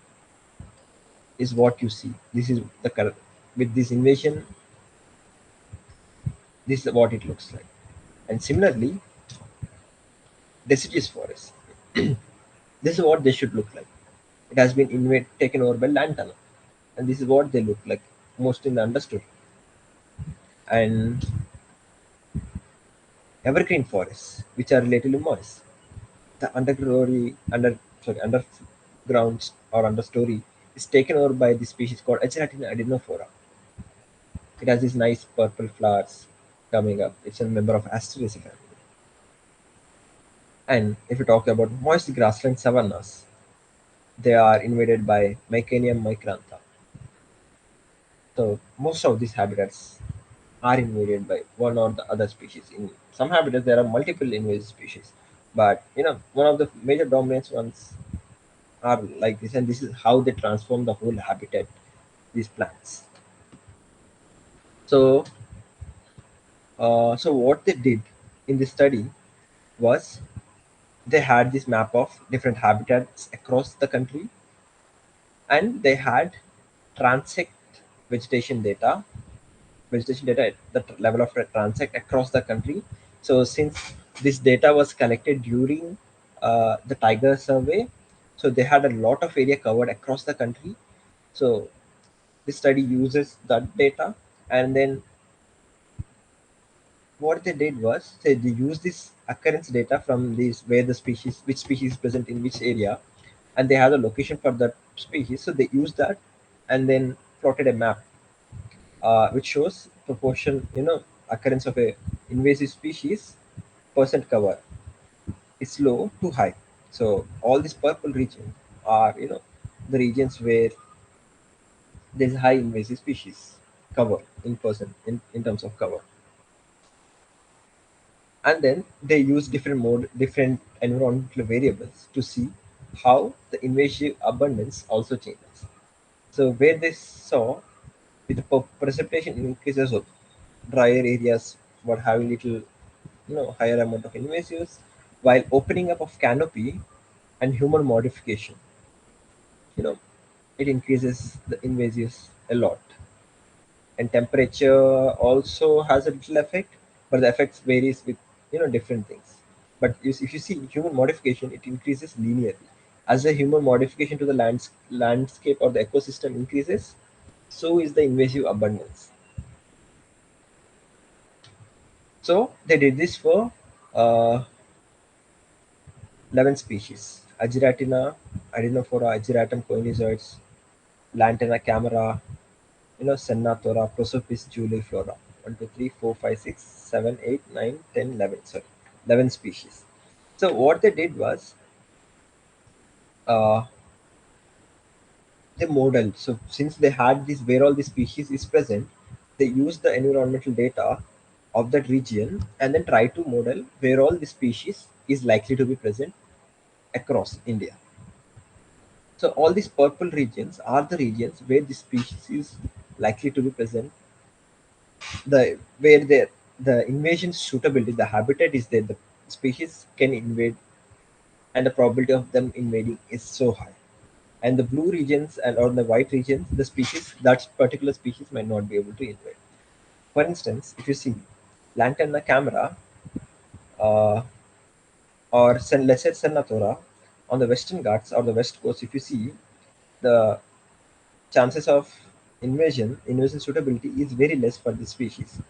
Speaker 1: is what you see. This is the color. With this invasion, this is what it looks like. And similarly, deciduous forest. This is what they should look like. It has been taken over by lantana, and this is what they look like most in the understory. And evergreen forests, which are relatively moist. The underground or understory is taken over by this species called Acheratina adenophora. It has these nice purple flowers coming up. It's a member of Asteraceae family. And if you talk about moist grassland savannas, they are invaded by Myconium micrantha. So most of these habitats are invaded by one or the other species. In some habitats, there are multiple invasive species, but one of the major dominant ones are like this, and this is how they transform the whole habitat. These plants. So, so what they did in this study was they had this map of different habitats across the country, and they had transect vegetation data at the level of transect across the country. So since this data was collected during the tiger survey, so they had a lot of area covered across the country. So this study uses that data, and then what they did was they used this occurrence data from these where the species, which species is present in which area, and they have the location for that species. So they used that and then plotted a map which shows proportion, occurrence of a invasive species percent cover is low to high. So all these purple region are, the regions where there's high invasive species cover in percent in terms of cover. And then they use different environmental variables to see how the invasive abundance also changes. So where they saw with the precipitation increases of drier areas were having little, higher amount of invasives, while opening up of canopy and human modification, you know, it increases the invasives a lot. And temperature also has a little effect, but the effects varies with different things. But if you see human modification, it increases linearly. As the human modification to the landscape or the ecosystem increases, so is the invasive abundance. So they did this for uh, 11 species: Ageratina, Adenophora, Ageratum coinizoids, Lantana camera, Senatora, Prosopis juliflora. 1, 2, 3, 4, 5, 6, 7, 8, 9, 10, 11. Sorry, 11 species. So what they did was uh, they modeled. So since they had this where all the species is present, they used the environmental data of that region and then try to model where all the species is likely to be present across India. So all these purple regions are the regions where the species is likely to be present. The where the invasion suitability, the habitat is there, the species can invade, and the probability of them invading is so high. And the blue regions and or the white regions, the species that particular species might not be able to invade. For instance, if you see Lantana camera or let's say Senatora on the western Ghats or the west coast, if you see the chances of invasion suitability is very less for this species.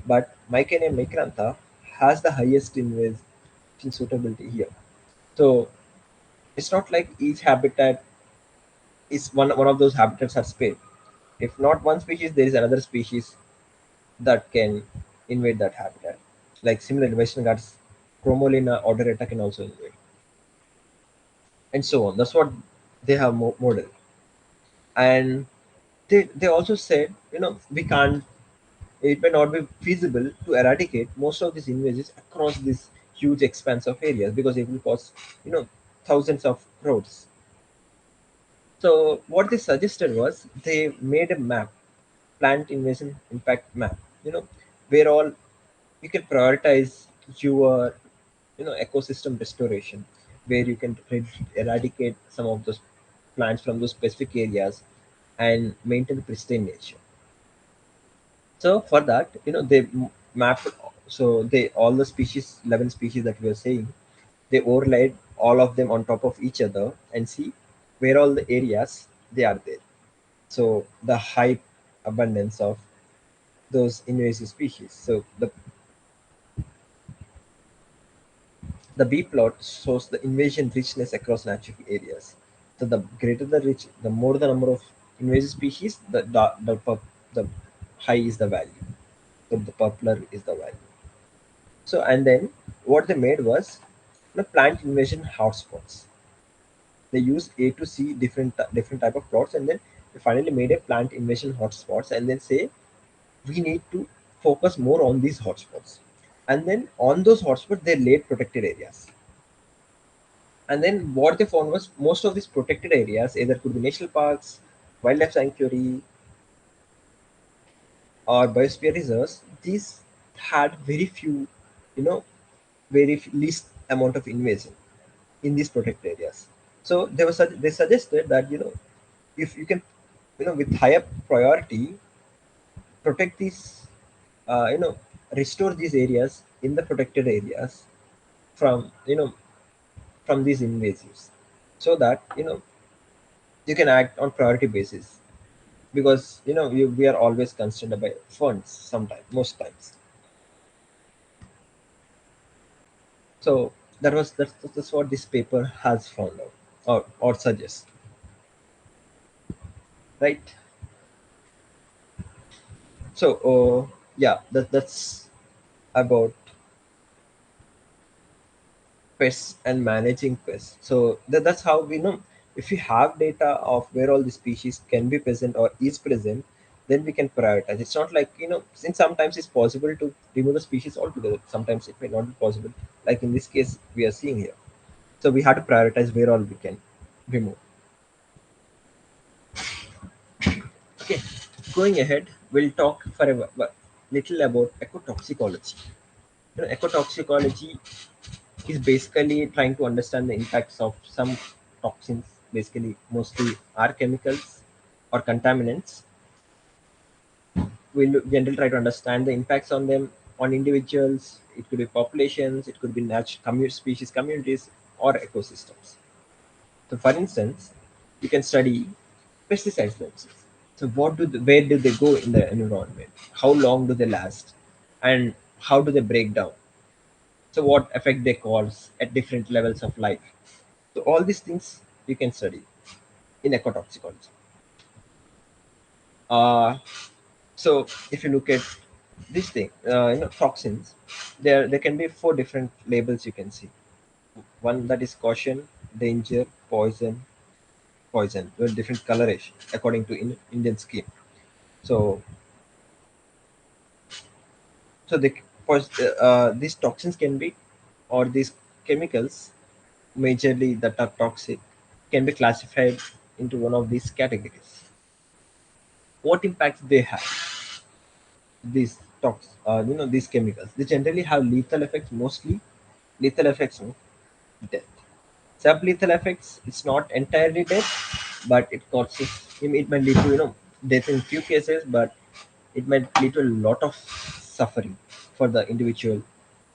Speaker 1: But Mycenia micrantha has the highest invasion suitability here. So it's not like each habitat is one of those habitats are spared. If not one species, there is another species that can invade that habitat. Like similar Western Ghats, Chromolina odorata can also invade, and so on. That's what they have modeled. And they also said, we can't, it may not be feasible to eradicate most of these invasives across this huge expanse of areas because it will cost, thousands of crores. So what they suggested was they made a map, plant invasion impact map, where all you can prioritize your, ecosystem restoration, where you can eradicate some of those plants from those specific areas and maintain pristine nature. So for that, they mapped. So they all the species, 11 species that we are saying, they overlaid all of them on top of each other and see where all the areas they are there. So the high abundance of those invasive species. So the B plot shows the invasion richness across natural areas. So the greater the rich, the more the number of invasive species, the high is the value. So the popular is the value. So and then what they made was The plant invasion hotspots. They use A to C different type of plots, and then they finally made a plant invasion hotspots, and then say we need to focus more on these hotspots, and then on those hotspots they laid protected areas. And then what they found was most of these protected areas either could be national parks, wildlife sanctuary, or biosphere reserves. These had very few, you know, least amount of invasion in these protected areas. So they suggested that if you can with higher priority protect these you know restore these areas in the protected areas from from these invasives, so that you can act on priority basis, because we are always constrained by funds sometimes, most times. So that's what this paper has found out, or suggests, right? So yeah, that's about pests and managing pests. So that's how we know if we have data of where all the species can be present or is present, then we can prioritize. It's not like since sometimes it's possible to remove the species altogether, sometimes it may not be possible, like in this case we are seeing here. So we have to prioritize where all we can remove. Okay, going ahead, we'll talk for a little about ecotoxicology. Ecotoxicology is basically trying to understand the impacts of some toxins, basically mostly are chemicals or contaminants. We'll generally try to understand the impacts on them, on individuals. It could be populations, it could be natural species communities, or ecosystems. So, for instance, you can study pesticides themselves. So, where do they go in the environment? How long do they last? And how do they break down? So, what effect they cause at different levels of life? So, all these things you can study in ecotoxicology. Uh, so, if you look at this thing, toxins, there can be four different labels you can see. One that is caution, danger, poison, with different coloration according to Indian scheme. So, so these toxins can be, or these chemicals, majorly that are toxic, can be classified into one of these categories. What impacts they have? These chemicals, they generally have lethal effects, mostly lethal effects of death. Sublethal effects, it's not entirely death, but it causes, it might lead to death in few cases, but it might lead to a lot of suffering for the individual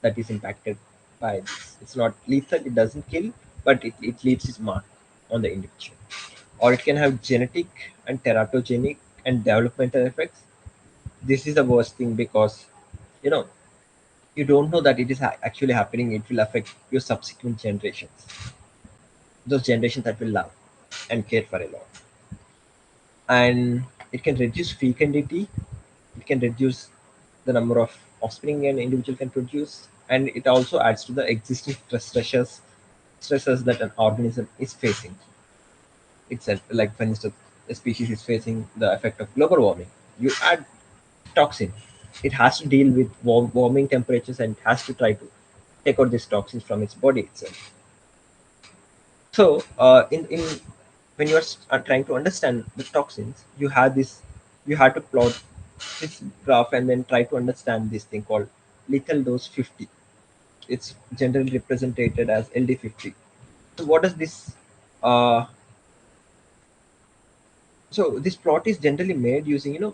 Speaker 1: that is impacted by this. It's not lethal, it doesn't kill, but it leaves its mark on the individual. Or it can have genetic and teratogenic and developmental effects. This is the worst thing, because you know you don't know that it is actually happening. It will affect your subsequent generations, those generations that will love and care for a lot. And it can reduce fecundity, it can reduce the number of offspring an individual can produce, and it also adds to the existing stresses that an organism is facing itself. Like for instance, a species is facing the effect of global warming. You add toxin, it has to deal with warming temperatures, and it has to try to take out these toxins from its body itself. So, in when you are trying to understand the toxins, you have to plot this graph and then try to understand this thing called lethal dose 50. It's generally represented as LD50. So, what does this? Uh, so, this plot is generally made using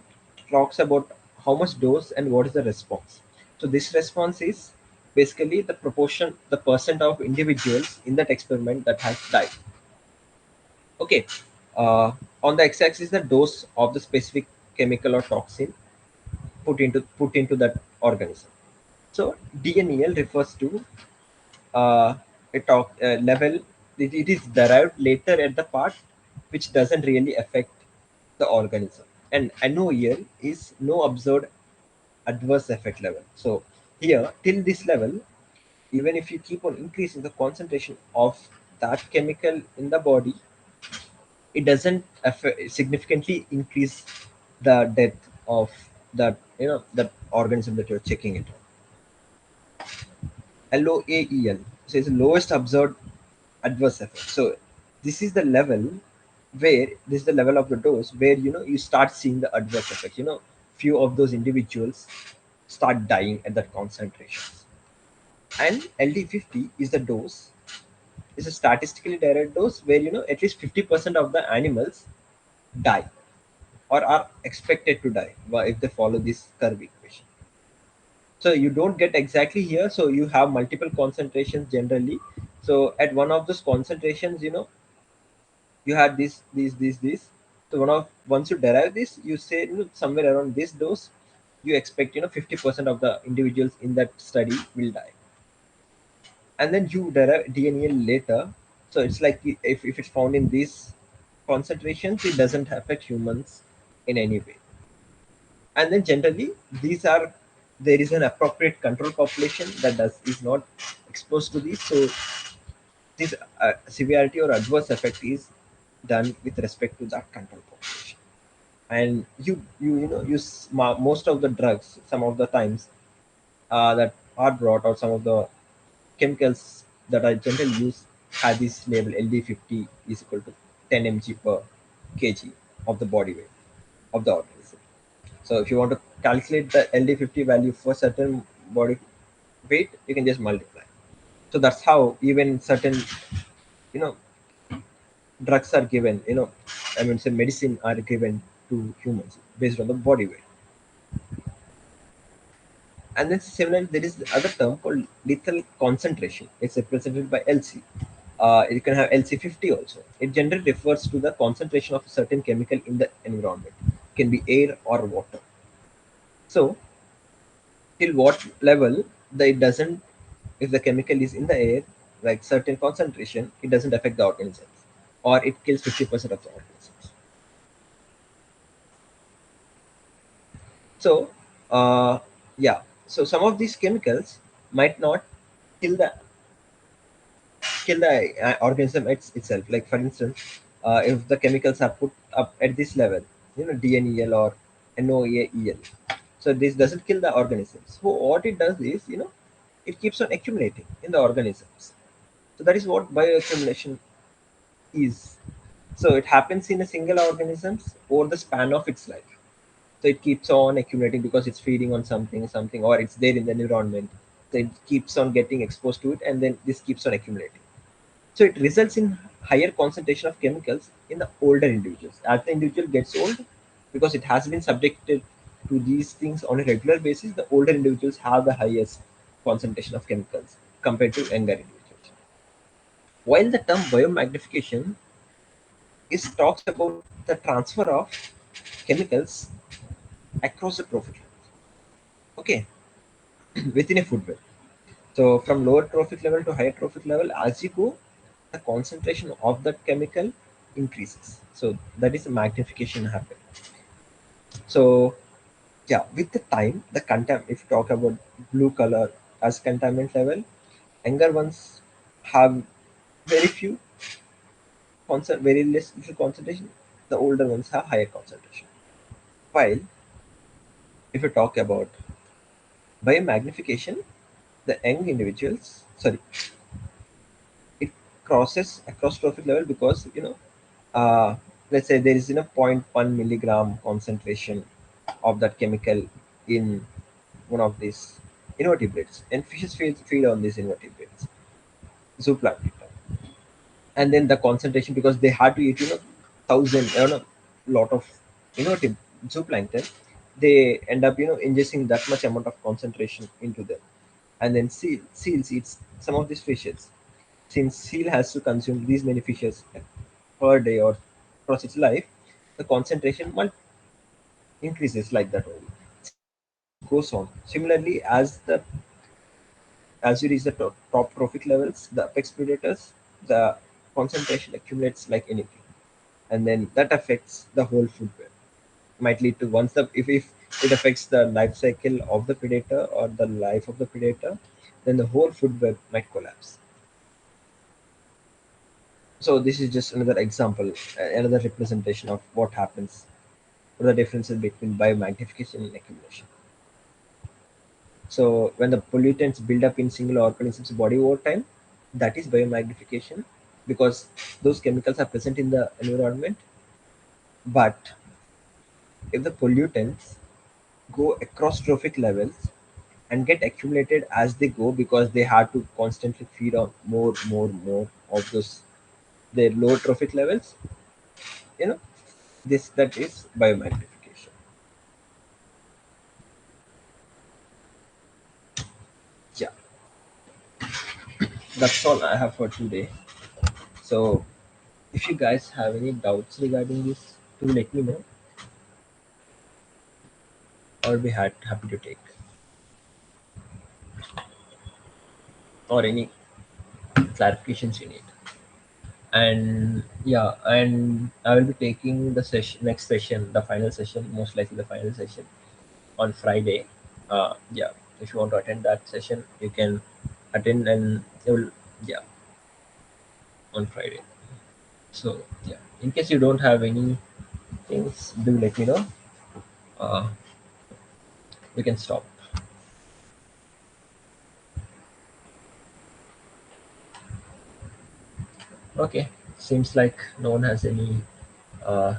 Speaker 1: talks about how much dose and what is the response. So, this response is basically the proportion, the percent of individuals in that experiment that has died. Okay. On the x-axis, the dose of the specific chemical or toxin put into that organism. So DNEL refers to a level. It is derived later at the part which doesn't really affect the organism, and NOEL is no observed adverse effect level. So here till this level, even if you keep on increasing the concentration of that chemical in the body, it doesn't significantly increase the depth of that, that organism that you're checking it on. LOAEL, so it's the lowest observed adverse effect. So this is the level where this is the level of the dose where you start seeing the adverse effect. Few of those individuals start dying at that concentrations. And LD50 is the dose, is a statistically direct dose where at least 50% of the animals die or are expected to die if they follow this curve equation. So you don't get exactly here, so you have multiple concentrations generally. So at one of those concentrations, you had this. So once you derive this, you say somewhere around this dose, you expect 50% of the individuals in that study will die, and then you derive DNA later. So it's like if it's found in these concentrations, it doesn't affect humans in any way. And then generally these are, there is an appropriate control population that does is not exposed to these. So this severity or adverse effect is done with respect to that control population. And most of the drugs some of the times that are brought, or some of the chemicals that are generally used, have this label LD50 is equal to 10 mg per kg of the body weight of the organism. So if you want to calculate the LD50 value for certain body weight, you can just multiply. So that's how even certain you know drugs are given. I mean, say medicine are given to humans based on the body weight. And then similarly, there is the other term called lethal concentration. It's represented by LC. You can have LC50 also. It generally refers to the concentration of a certain chemical in the environment. It can be air or water. So till what level it doesn't, if the chemical is in the air, like certain concentration, it doesn't affect the organisms, or it kills 50% of the organisms. So yeah, so some of these chemicals might not kill the organism itself. Like for instance, if the chemicals are put up at this level, DNEL or NOAEL, so this doesn't kill the organisms. So what it does is, it keeps on accumulating in the organisms. So that is what bioaccumulation is. So it happens in a single organisms over the span of its life. So it keeps on accumulating because it's feeding on something, or it's there in the environment. So it keeps on getting exposed to it, and then this keeps on accumulating. So it results in higher concentration of chemicals in the older individuals. As the individual gets old, because it has been subjected to these things on a regular basis, the older individuals have the highest concentration of chemicals compared to younger individuals. While the term biomagnification is talks about the transfer of chemicals across the trophic level. Okay, within a food web. So from lower trophic level to higher trophic level, as you go, the concentration of that chemical increases. So that is a magnification happen. So yeah, with the time, the contam, if you talk about blue color as contaminant level, younger ones have very few very less little concentration. The older ones have higher concentration. While if you talk about biomagnification, the young individuals, sorry, it crosses across trophic level because uh, let's say there is zero point 0.1 milligram concentration of that chemical in one of these invertebrates, and fishes feed on these invertebrates, zooplankton. And then the concentration, because they had to eat thousand, lot of invertebrate zooplankton, they end up ingesting that much amount of concentration into them. And then seals eats some of these fishes. Since seal has to consume these many fishes per day or across its life, the concentration increases like that only. Similarly, it goes on. Similarly, as you reach the top trophic levels, the apex predators, the concentration accumulates like anything, and then that affects the whole food web. Might lead to, once the if it affects the life cycle of the predator or the life of the predator, then the whole food web might collapse. So this is just another example, another representation of what happens, what the differences between biomagnification and accumulation. So when the pollutants build up in single organism's body over time, that is biomagnification, because those chemicals are present in the environment. But if the pollutants go across trophic levels and get accumulated as they go, because they have to constantly feed on more of those their low trophic levels, you know, this that is biomagnification. Yeah, that's all I have for today. So if you guys have any doubts regarding this, do let me know. I'll be happy to take, or any clarifications you need. And yeah, and I will be taking the next session, the final session, most likely the final session on Friday. Yeah, if you want to attend that session, you can attend, and it will, yeah, on Friday. So yeah, in case you don't have any things, do let me know. Uh, we can stop. Okay, seems like no one has any uh,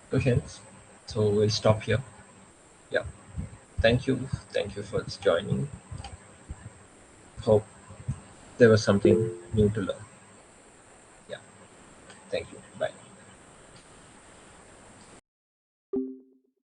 Speaker 1: questions, so we'll stop here. Yeah, thank you for joining. Hope there was something new to learn. Yeah, thank you. Bye.